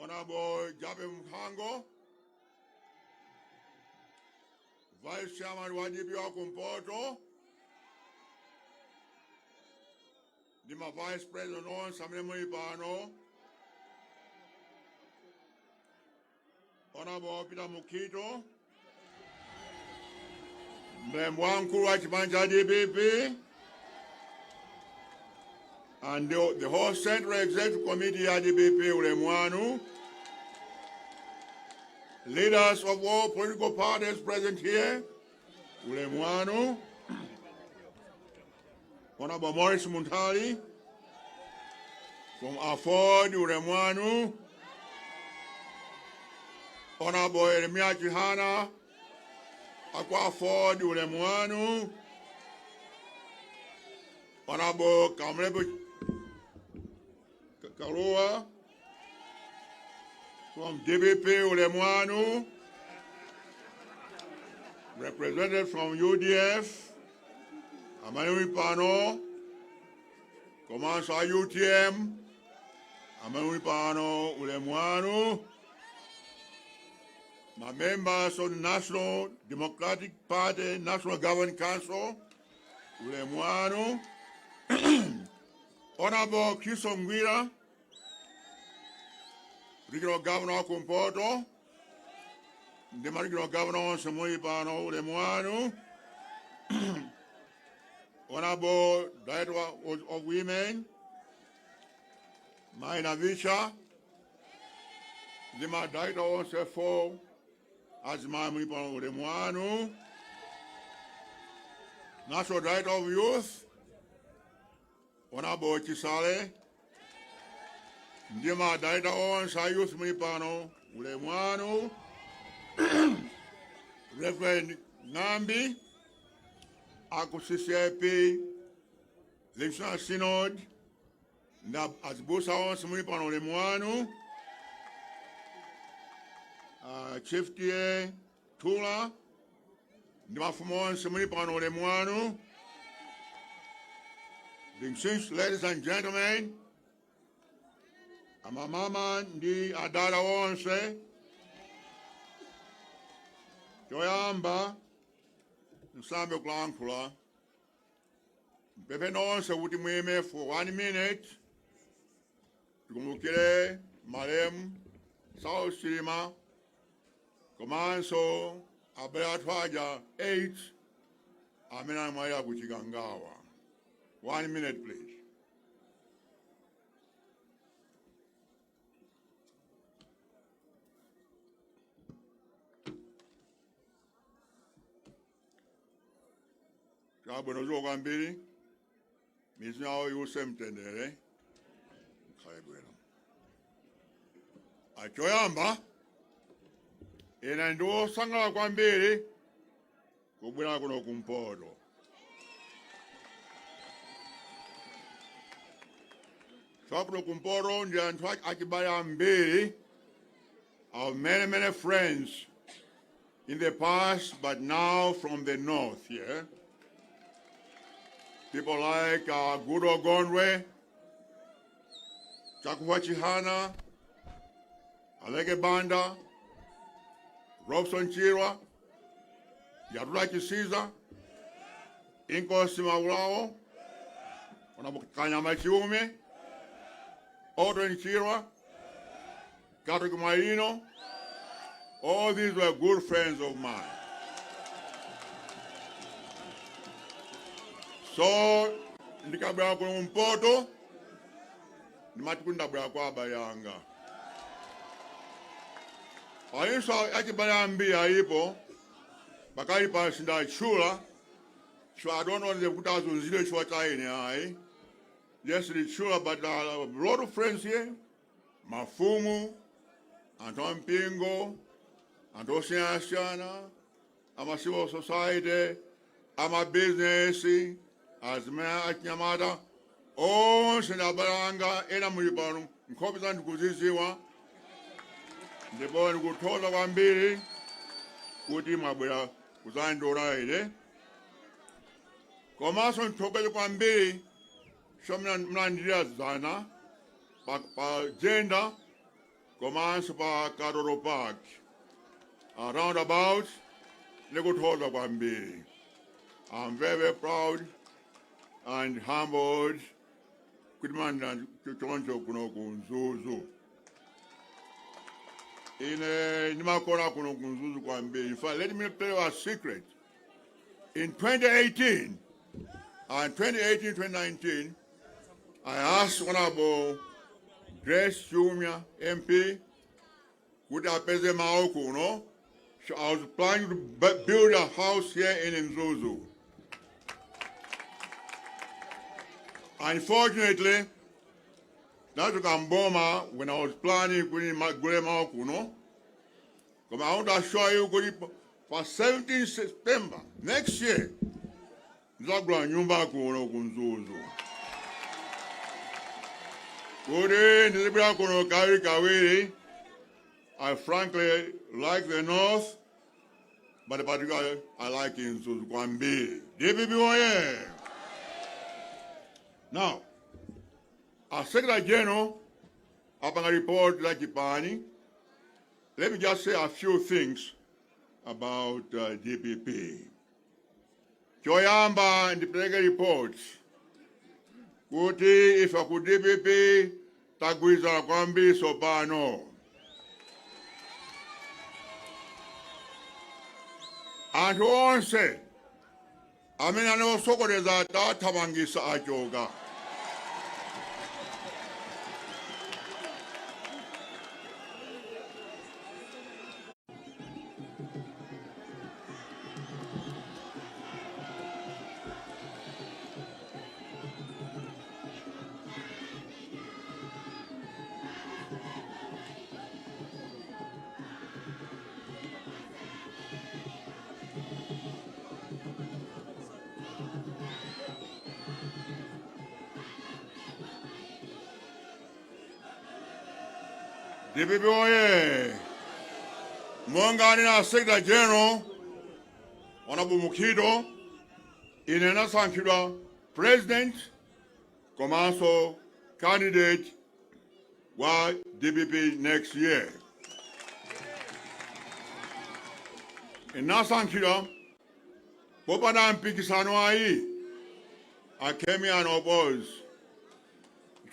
Honorable Jabe Mhango, Vice Chairman wa DP wa Kumpoto, Dima Vice President on Samne Muipano, Honorable Peter Mukito, Mbemwankuru wa Chibanja DPP, and the whole Central Executive Committee at DPP Ulemwanu, leaders of all political parties present here, Ulemwanu, Honorable Morris Muntali, from Afford, Ulemwanu, Honorable Eremia Chihana, Aqua Afford, Ulemwanu, Honorable Kamlebu Karua, from DPP Ulemwanu, represented from UDF, Amanui Pano, Commander UTM, Amanui Pano Ulemwanu, my members of the National Democratic Party, National Governing Council, Ulemwanu, Honorable Kisom Gwira, Regional Governor of Kumpoto, the Regional Governor Samui Pano Ulemwanu, Honorable Director of Women, Maina Visha, the Director of Sefo, Azma Muipano Ulemwanu, National Director of Youth, Honorable Chisale, Ndima Director on Sayus Muipano Ulemwanu, Reverend Nambi, Akusisiapi, Legislative Synod, Azbusa on Muipano Ulemwanu, Chief Tia Tula, Ndima Fumon Muipano Ulemwanu. Ladies and gentlemen, amamama ndi adala onse, choyamba nsambe kulankhula mpepe nonse kuti mwime for 1 minute tikumbukire malemu South Chilima komanso abale athu aja 8 amene amwalira ku Chikangawa. 1 minute, please. Kabano zoga mbili, mizinao yuse mtendere, khaibwela. Achoyamba, ina ndo sangala kwa mbili, kubwela kuno Kumpoto. Kumpoto ndi anthu achibale mbiri, our many friends in the past, but now from the north here. People like Gudo Gondwe, Chakuwa Chihana, Alege Banda, Robson Chirwa, Yadula Chisiza, Inko Simawao, Kanyama Chiume, Audrey Chirwa, Patrick Marino, all these were good friends of mine. So, ndikabwera ku Kumpoto, ndimati kundabwera kwa abayanga. Ayinso achibale ambiri ayipo, bakali pasinda chula, so I don't know if kutazunzile chwa chaine ayi. Yes, it's sure, but a lot of friends here, Mafumu, Anton Pingo, Antosin Asiana, I'm a civil society, I'm a business, as Mayor Nyamata, all Sinabaranga, Enamuribanu, Kopisan Kuziziwa, the boy who told of Ambiri, Kutimabura, Kuzandora, Komason Tokyo Ambiri. Shomna mlandiria zana pa gender komanso pa Katoro Park. Roundabout, nekuthola kwambiri. I'm very, very proud and humbled kuti manda choncho kuno kunzuzu. Ine ndimakona kuno kunzuzu kwambiri. In fact, let me tell you a secret. In 2018 and 2018-2019, I asked Honorable Grace Jumia MP, would I pay them out, no? So I was planning to build a house here in Mzuzu. Unfortunately, that took Mboma when I was planning to my grandma, no? Come I want to show you for 17th September next year. Zagla nyumba kuno kunzuzu. Kuri nilibra kuno kawiri. I frankly like the north, but particularly I like Nzuzu Kwambi. DPP oye. Now, as Secretary General, upon a report like Ipani, let me just say a few things about DPP. Choyamba and the Plega reports, Kuti if I could DPP, Tagwiza Kwambi Sobano. And on say, I mean, I know so good as that Tabangisa Ajoga. DPP oye. Mwangani na Secretary General, Honorable Mukido, inena sankira President, Komanso candidate wa DPP next year. Ina sankira, Popada mpikisano ai, akemi and oppose.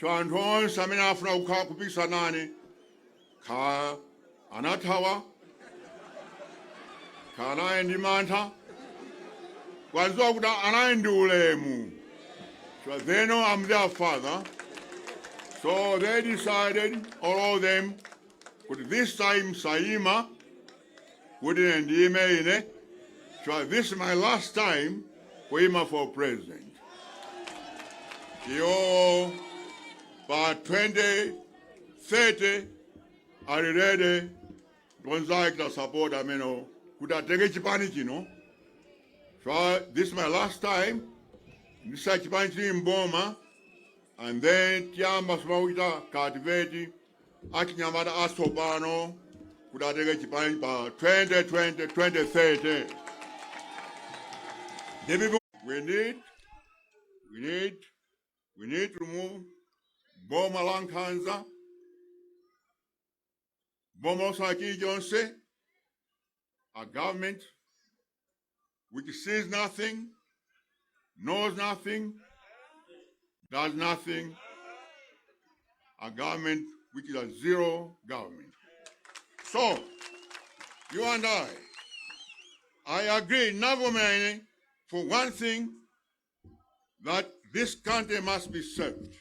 Chantron samina afuna kupisanani, Ka anatawa, kana endimanta, wazokuda anaendulemu. So they know I'm their father. So they decided, all of them, but this time Saima wouldn't endime in it. So this is my last time for him for president. Yo, by 2030, are you ready? Don't like the support, I mean, could I take a chipani, you know? So this is my last time. This is chipani in Boma, and then Tiamba Smauta, Kativeti, Akinyamada Asobano, could I take a chipani by 2020, 2030. We need to move Boma Lankanza. Bomo Saki Jonse, a government which sees nothing, knows nothing, does nothing, a government which is a zero government. So, you and I agree, Navomene, for one thing, that this country must be served.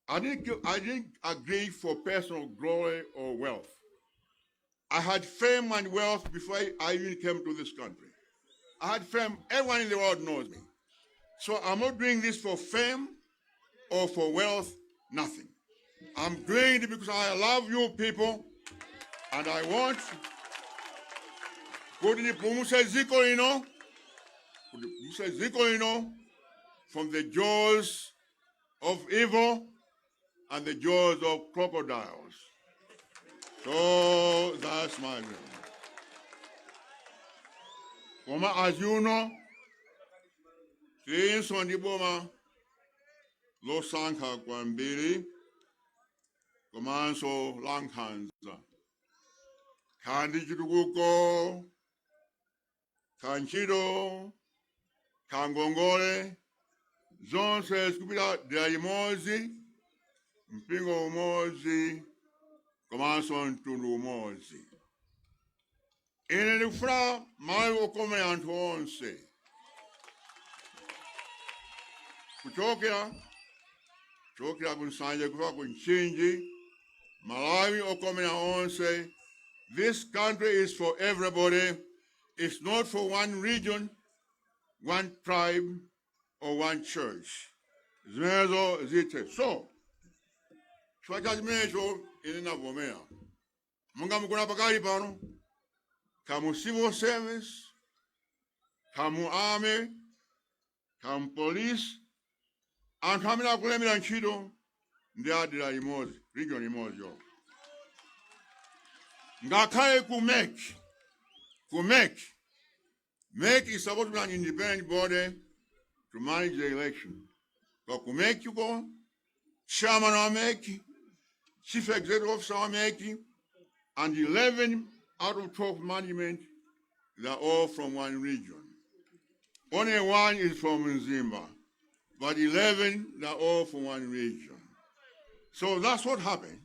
I didn't agree for personal glory or wealth. I had fame and wealth before I even came to this country. I had fame, everyone in the world knows me. So I'm not doing this for fame or for wealth, nothing. I'm doing it because I love you people and I want from the jaws of evil and the jaws of crocodiles. So that's my view. Boma, as you know, things on the Boma, Lo Sanka Kwambiri, komanso la Nkhanza. Kandi chitukuko, kanchito, kangongole, zonse zikupita dera limodzi, mpingo umodzi, komanso mtundu umodzi. Ine ndikufuna malo okomera anthu onse. Kuchokera ku Nsanje kufa ku Nchinji, Malawi okomera onse. This country is for everybody. It's not for one region, one tribe, or one church. Zimenezo zite. So, chifukwa chimenecho ine ndavomera. Monga mukuna pakali pano, kamu civil service, kamu army, kamu police, anthu amene akulemera ntchito ndi adera limodzi, region imodzi yo. Ngakhale ku MEC is supposed to be an independent body to manage the election. But ku MEC you go, chairman of MEC, chief executive officer of MEC, and 11 out of 12 management, they're all from one region. Only one is from Nzimba, but 11, they're all from one region. So that's what happened.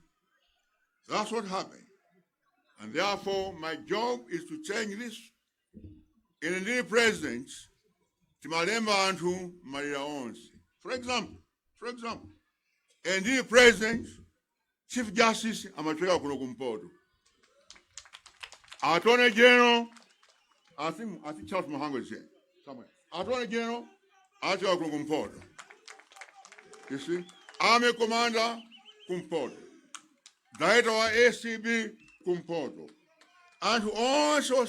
That's what happened. And therefore, my job is to change this. In the president, Timalemba Antu Maria Ons. For example, in the president, Chief Justice Amatega Kurokumpoto. Attorney General, I think Charles Mohango is here somewhere. Attorney General, Attorney Kurokumpoto. You see? Army Commander, Kumpoto. Director of ACB, Kumpoto. And also,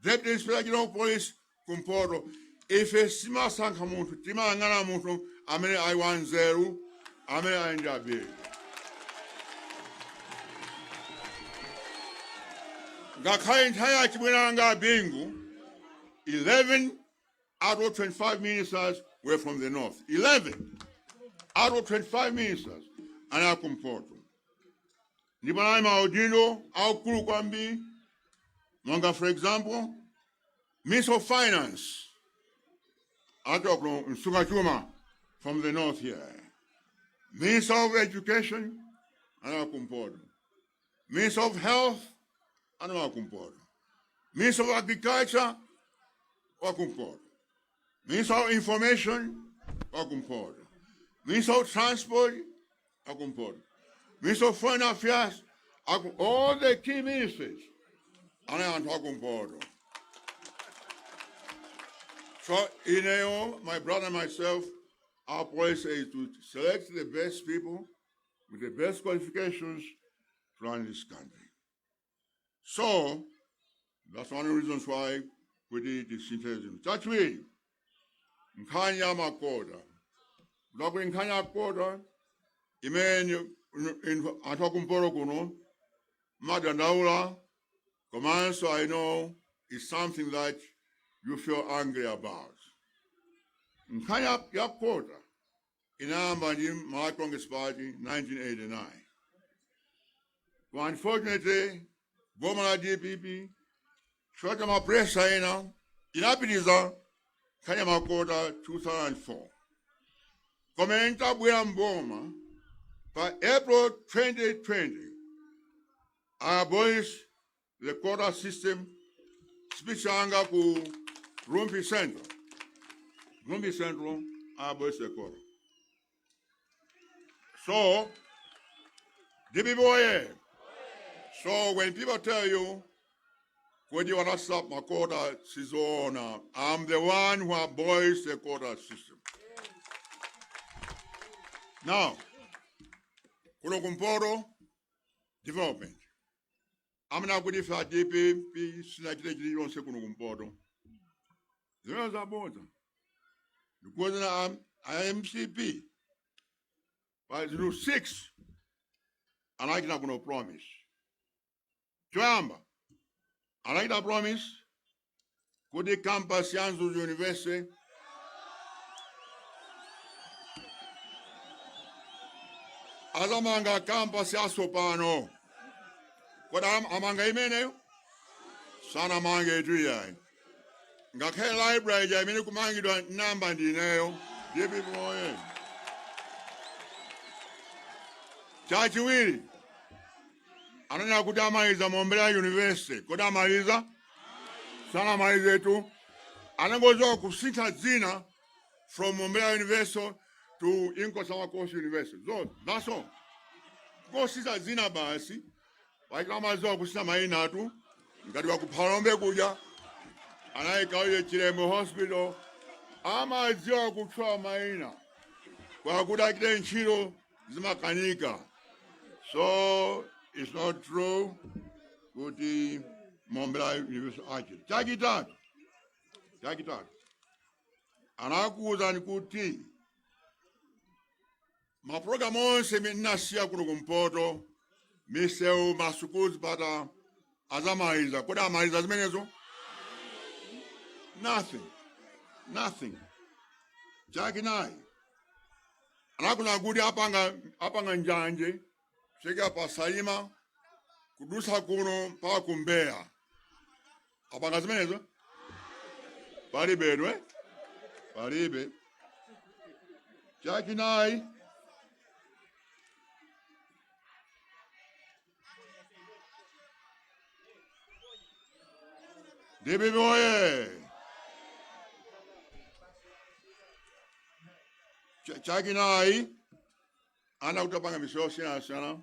Deputy Inspector General of Police, Kumpoto. If a Sima Sankamuntu, Tima Angana Mutu, Amene I10, Amene Injabi. Gakai entire Chibunanga Bingu, 11 out of 25 ministers were from the north. 11 out of 25 ministers, and I Kumpoto. Nibanai Maudino, Aukuru Kwambi, Manga, for example, Minister of Finance, Atoklo Sugachuma from the north here. Minister of Education, Anna Kumpoto. Minister of Health, Anna Kumpoto. Minister of Agriculture, Wakumpoto. Minister of Information, Wakumpoto. Minister of Transport, Wakumpoto. Minister of Foreign Affairs, all the key ministers, Anna Wakumpoto. So, my brother and myself, our policy is to select the best people with the best qualifications to run this country. So, that's one of the reasons why we did this intelligence. That's me. Nkanya Makoda. Dr. Nkanya Makoda, Imenu, Atakumporo Kuno, Madanaula, command, so I know is something that you feel angry about. Nkanya Yakota, in Ambanim, my Congress Party, 1989. But unfortunately, Bomala DPP, Shotama Presa, in Apiniza, Kanya Makota, 2004. Commenta William Boma, by April 2020, I abolished the quota system, Spichanga ku Rumpi Central. Rumpi Central, I abolished the quota. So, DB boy, so when people tell you, when you want to stop my quota system, I'm the one who abolished the quota system. Now, Kulokumporo, development. I'm not going to for DPP, Sinakiri, you don't say Kulokumporo. There's a border. Because I am MCP. But 06, and I'm not going to promise. Joamba, and I promise, could the campus Yanzu University? azamanga campus yasopano. Koda amanga imeneyo? Sana mange tu yayi. Ngakhe library ya imene kumangidwa namba ndineyo. DPP oye. Chachiwiri. Ananya kuti amaliza Mombela University. Koda amaliza? Sana amalize tu. Anangozowa kusintha dzina from Mombela University to Inkosawa Coast University. So, that's all. Kusintha dzina basi. Waikamazowa kusintha mayina atu. Ngati wakuphalombe kuja. Anayikauye Chirembe Hospital. Amaziwa kutchula mayina. Kwa kudakire ntchito zimakanika. So, it's not true kuti Mombela University achiri. Chachitatu. Anakuwuzani kuti maprogramu onse nasiya kuno kumpoto, misewu, masukulu, zipata azamaliza. Kodi amaliza zimenezo? Nothing. Chachinayi. Anakuwuzani kuti apanga njanje, cheka pa Salima, kudusa kuno mpaka ku Mbeya. Apanga zimenezo? Palibe. Chachinayi. DPP oye. Chachinayi. Ana kutapanga misewu siyana.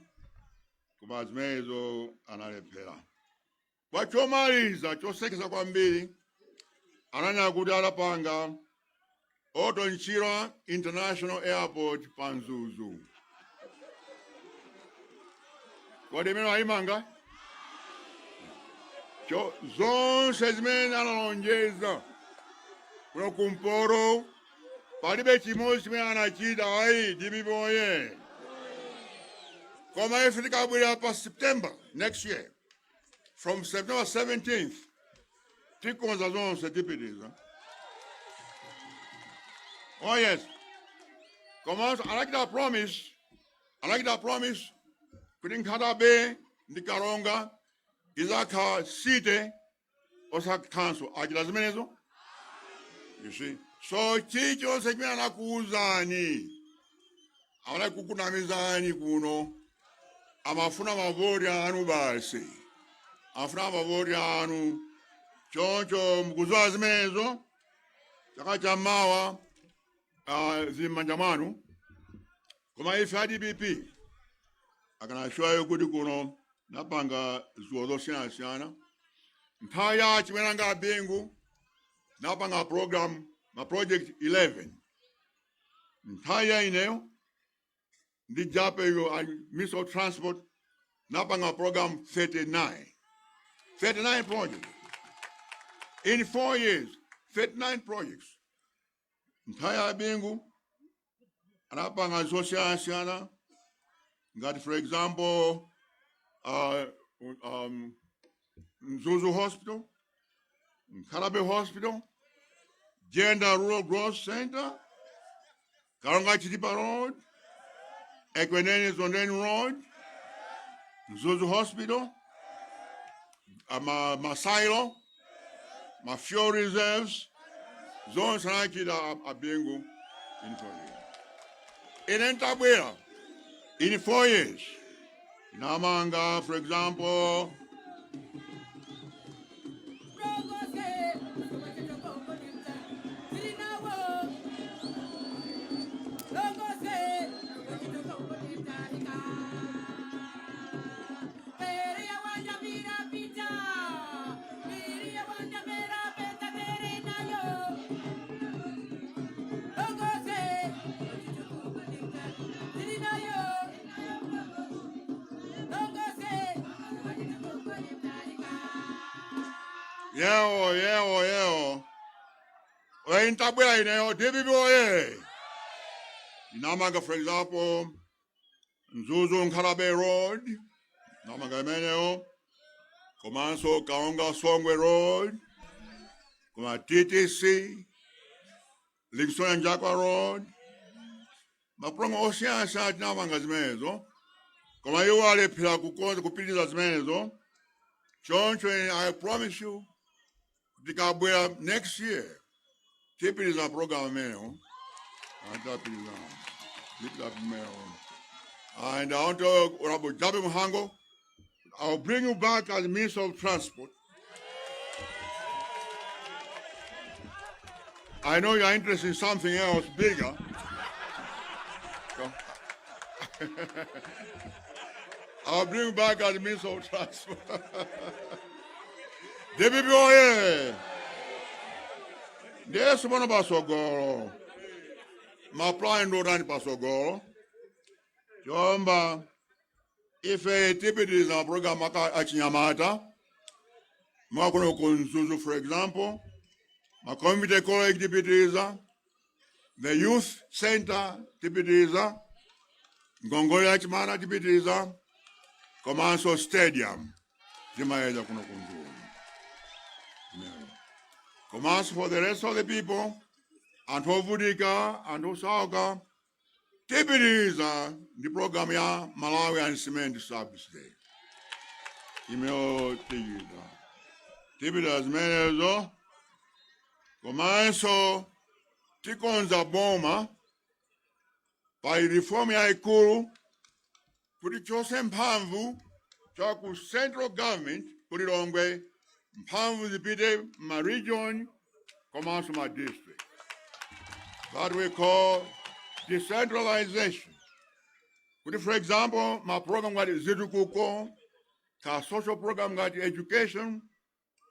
Koma zimenezo analephera. Wachomaliza chosekesa kwambiri. Ananya kuti alapanga Otto Nchira International Airport Panzuzu. Wademeno aimanga? Zonse zimene analonjeza kuno kumporo palibe chimodzi chimene anachita ayi DPP oye. Koma ife tikabwera pa September next year, from September 17th, tikonza zonse tipitiza. Oh yes. Koma I like that promise. Kuti Nkatabe ndi Karonga izakha site osa council. Achita zimenezo? You see? So chichonse chimene anakuwuzani. Awala kukunamizani kuno. Amafuna mavoti anu basi. Amafuna mavoti anu. Choncho mkuzowa zimenezo. Chaka chamawa zimanja mwanu. Koma ife a DPP akanashowayo kuti kuno napanga ziwozo siyana. Nthawi ya chimenanga bingu napanga program ma project 11. Nthawi ya ineyo ndi jape yo Minister of Transport napanga program 39 projects in 4 years. 39 projects. Nthawi bingu anapanga zosiyana. Ngati for example Mzuzu Hospital, Nkalabe Hospital, Gender Rural Growth Center, Karonga Chitipa Road, Ekwenene Zondeni Road, Mzuzu Hospital, Masailo, my fuel reserves, zones sanachida abengu in 4 years. In Entabwera, in 4 years. Namanga, for example, yeah. In Tabwera, DPP oye. Namanga, for example, Mzuzu Nkalabe Road, Namanga Meneo, Komanso Kaonga Songwe Road, Koma TTC, Linkson and Jakwa Road, mapromo osiyana tinapanga zimenezo koma iwo alephera kukonza kupitiriza zimenezo. Choncho I promise you tikabwera next year tipitiriza program imeneyo. And I want to Honorable Jabe Muhango, I'll bring you back as Minister of Transport. I know you're interested in something else bigger. So, I'll bring you back as Minister of Transport. DPP oye! Yes, one of us will go. My plan no run pasogoro. Jomba, if a tipid is a program achinyamata, Makono Kunzuzu, for example, my community college tipitiza, the youth center tipitiza, Gongola Chimana tipitiza, Komanso Stadium, Jimaeda Kuno Kunzu. Komanso for the rest of the people, and Hovudika and Osaka, tipitiza the program ya Malawi and Cement Service Day. Imeo tigida. Tipitiza zimenezo, Komanso tikonza boma, pa reform ya ikulu, kutichose mphamvu, chaku central government, kutilongwe, mphamvu zipite ma region, komanso ma district. That we call decentralization. For example, my program got Zidukuko, ka social program got education,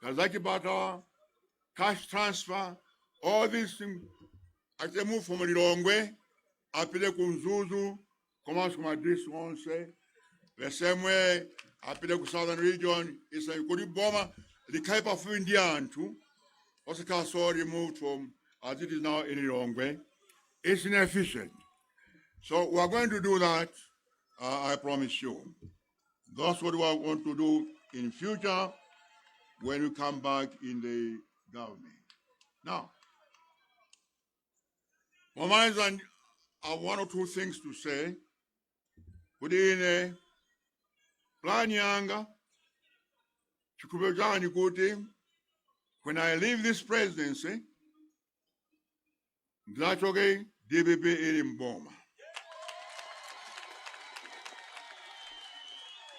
Kazaki Bata, cash transfer, all these things. As they move from Lilongwe, Apile Kunzuzu, commence from this one say, the same way, Apile Southern region, is a good bomber, the type of Indian too. Also, Castle removed from as it is now in Lilongwe. It's inefficient. So we are going to do that, I promise you. That's what we are going to do in future when we come back in the government. Now, my mind have one or two things to say. Within plan yanga, chikubejani kuti, when I leave this presidency, that's okay, DPP in Boma.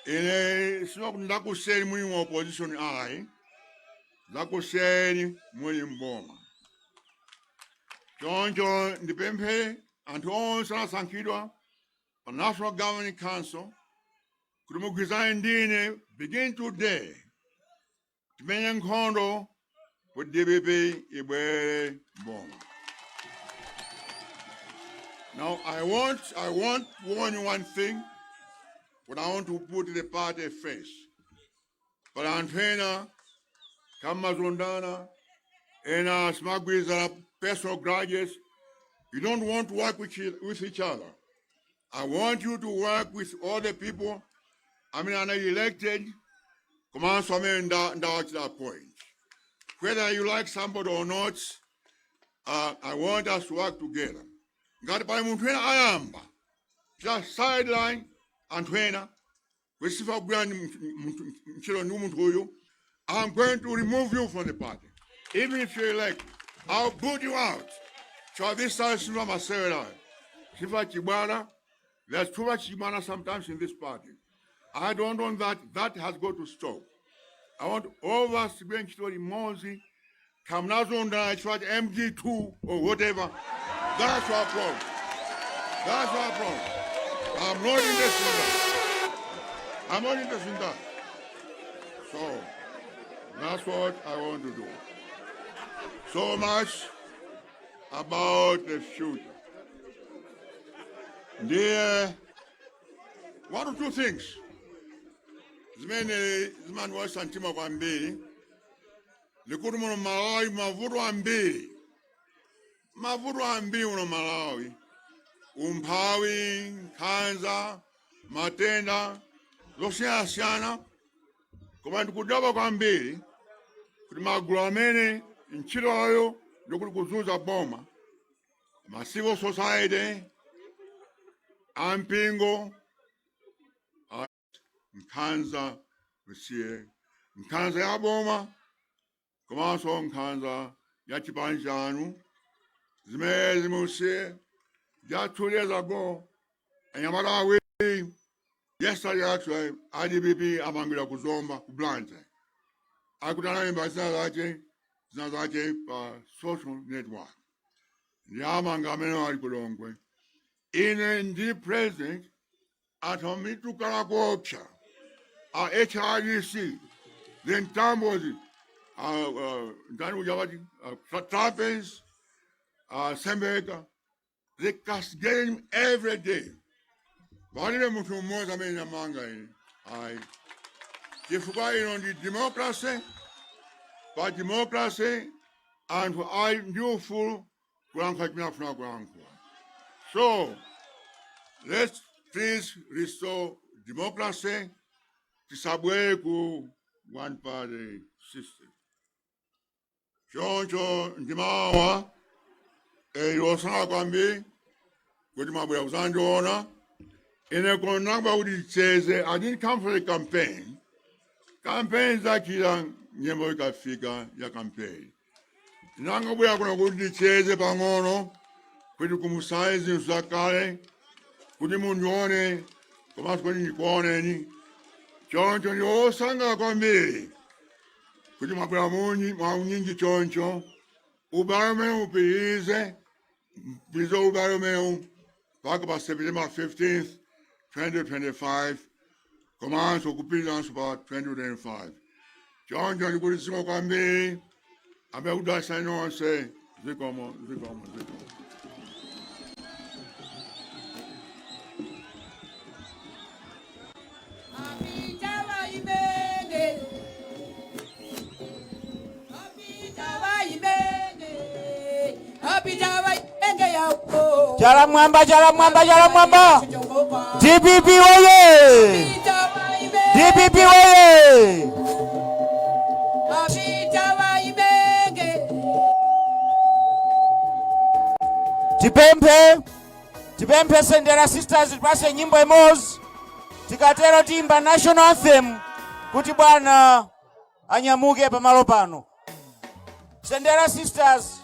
It's not Nakuseni Mwini opposition I, Nakuseni Mwini Boma. John Ndipempe and all Sana Sankidwa, the National Governing Council, Kurumukizan Dine begin today. Timenyan Kondo with DPP Ibe Boma. Now I want warn you one thing, but I want to put the party face. But Antena, Kamazundana, and Smagwiz are personal graduates. You don't want to work with each other. I want you to work with all the people. I mean, elected, command some and down to that point. Whether you like somebody or not, I want us to work together. Got by Muntwena Ayamba, just sideline Antwena, which if I'm going to remove you from the party. Even if you're elected, I'll put you out. So this time, Shiva Masera, Shiva Chibana, there's too much Chibana sometimes in this party. I don't want that. That has got to stop. I want all of us to be in Chitori Mozi, Kamnazonda, MG2 or whatever. That's our problem. That's our problem. I'm not interested in that. I'm not interested in that. So, that's what I want to do. So much about the future. There, one or two things. Zimani wa santima kwa mbili. Likudu mwana Malawi mavuru wa mbili. Mavuru wa mbili mwana Malawi. Umpawi, Kanza, Matenda, Zosia Siana. Kwa ndukudaba kwa mbili. Kuti magulamene, nchilo ayo, ndukudi kuzuza boma. Ma civil society, ampingo nkhanza musiye nkhanza ya boma komanso nkhanza ya chipani chanu zimene musiye jatuleza go anyamala awiri yesterday actually IDPP amangira kuzomba kublanja akutana imba zina zake pa social network yamanga amene ali kulongwe ine ndi president atomitukala kuopsa a HRDC then tambozi ndani ujawati Trapez Sembeka they castigate him every day valile mtu mmoja amene namanga ine ai chifukwa ino ndi democracy pa democracy anthu ali ndi ufulu kulankhula chimene afuna kulankhula. So let's please restore democracy tisabwere ku one party system. Choncho ndimawa yosana kwambiri kuti mabwera kuzandiona ine konamba kuti cheze. I didn't come for a campaign. Campaign zakira nyembo ikafika ya campaign. Nangabwera kuna kuti cheze pang'ono kuti kumusaye zinthu zakale kuti mundione komanso kuti ndikuoneni. Choncho ndiosanga kwambiri kuti mabwera mwaunyinji choncho ubale umene upitirize ubale umene mpaka pa September 15th 2025 komanso kupitirizanso pa 2025. Choncho ndikuti zikomo kwambiri amene kudalisani nonse zikomo. Chala mwamba. DPP oye! DPP oye! Tipempe Sendera Sisters tipase nyimbo imodzi tikatero timba national anthem kuti bwana anyamuke pamalo pano. Sendera Sisters.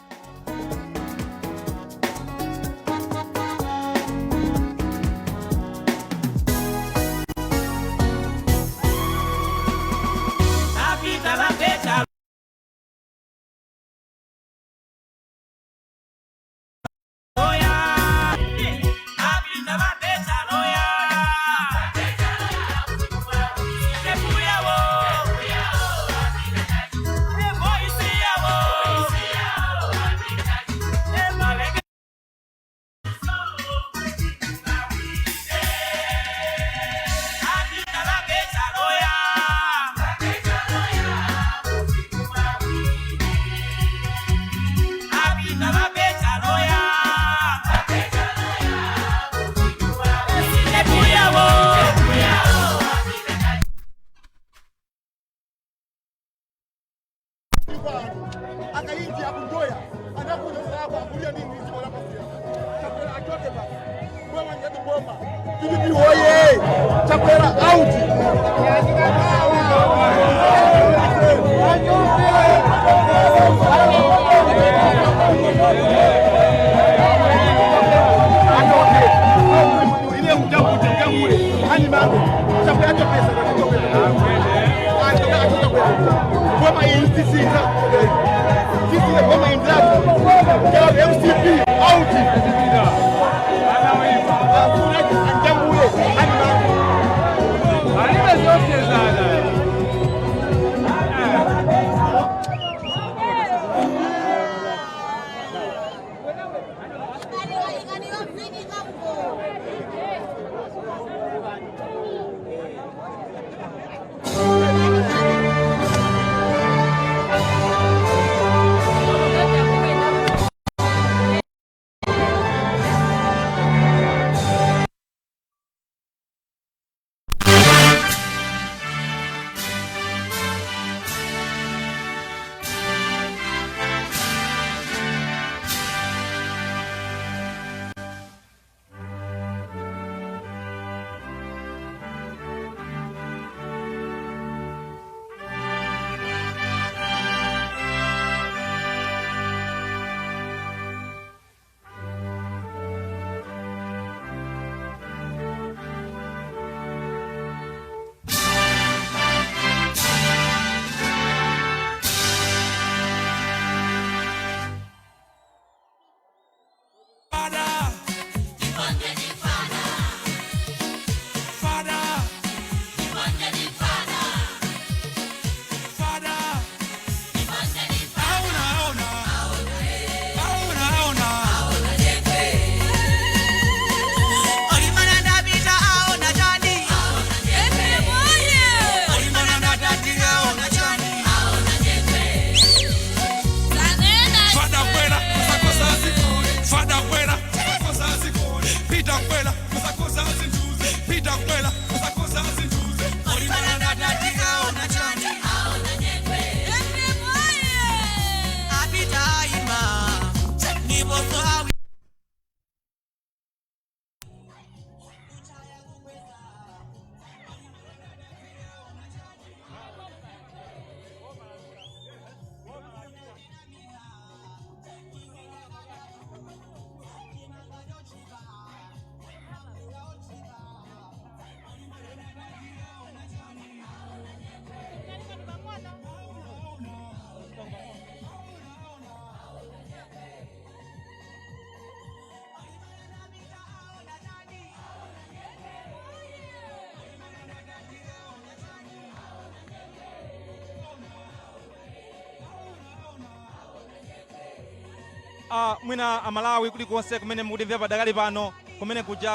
mwina amalawi kulikonse kumene mukutimvera padakali pano,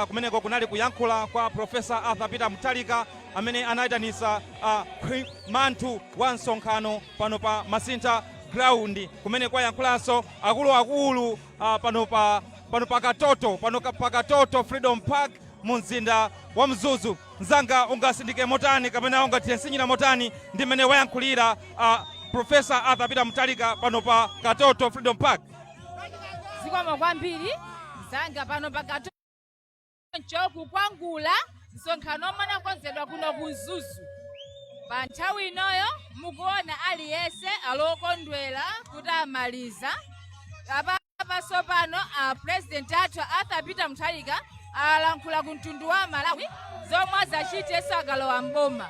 kumeneko kunali kuyankhula kwa Profesa Arthur Peter Mutharika amene anayitanisa manthu wa msonkhano pano pa Masintha ground, kumene kwayankhulanso akuluakulu pano pa Katoto Freedom Park mu mzinda wa Mzuzu. Mzanga ungasindike motani kapena ungathensinyira motani ndi mmene wayankhulira Profesa Arthur Peter Mutharika pano pa Katoto Freedom Park? Zikomo kwambiri mzanga pano pa Katoto kukwangula msonkhano omwe unakonzedwa kuno ku Mzuzu. Pa nthawi inoyo mukuona aliyense alokondwera kuti amaliza. Apaso pano President athu Arthur Peter Mutharika alankhula ku mtundu wa Malawi zomwe zachiteso akalowa mboma.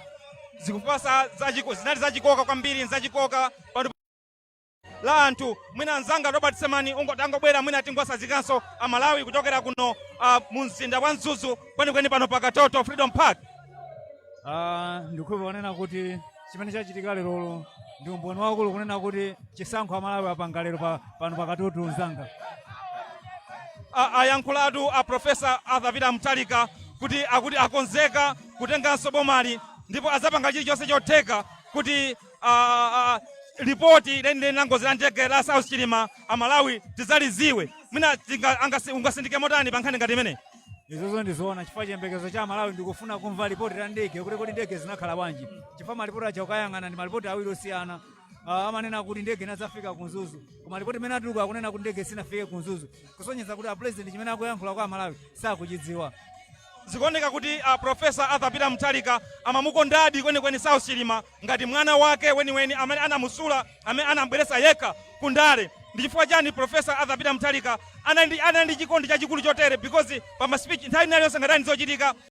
Zikupasa zinali zachikoka kwambiri, nzachikoka pano la anthu. Mwina mzanga Robert Semani ungotangobwera mwina tingwasazikanso amalawi kuchokera kuno mu mzinda wa Mzuzu kwenikweni pano pa Katoto Freedom Park. Ndikhupa kunena kuti chimene chachitika lero ndi umboni wakulu kunena kuti chisankho amalawi apanga lero pano pa Katoto mzanga. Ayankhulatu Profesa Arthur Peter Mutharika kuti akonzeka kutenganso bomali ndipo azapanga chilichonse chotheka kuti ripoti lenilangozera ndege la South Chilima amalawi tizaliziwe. Mwina ungasindike motani pa nkhani ngati imene? Izozo ndizoona chifukwa chiyembekezo cha Malawi ndikufuna kumva ripoti la ndege kuti ndege zinakhala bwanji, chifukwa malipoti acha ukayang'ana ndi malipoti awiri osiyana. Amanena kuti ndege inadzafika ku Mzuzu, koma ripoti imene atuluka akunena kuti ndege sinafike ku Mzuzu, kusonyeza kuti president chimene akuyankhula kwa Malawi sakuchidziwa. Zikuoneka kuti Profesa Arthur Peter Mutharika amamukondadi kwenikweni South Chilima ngati mwana wake weniweni amene anamusula, amene anambweresa yekha kundale. Ndi chifukwa chani Profesa Arthur Peter Mutharika anali ndi chikondi chachikulu chotere? Because pa speech nthawi inaliyonse ngati zochitika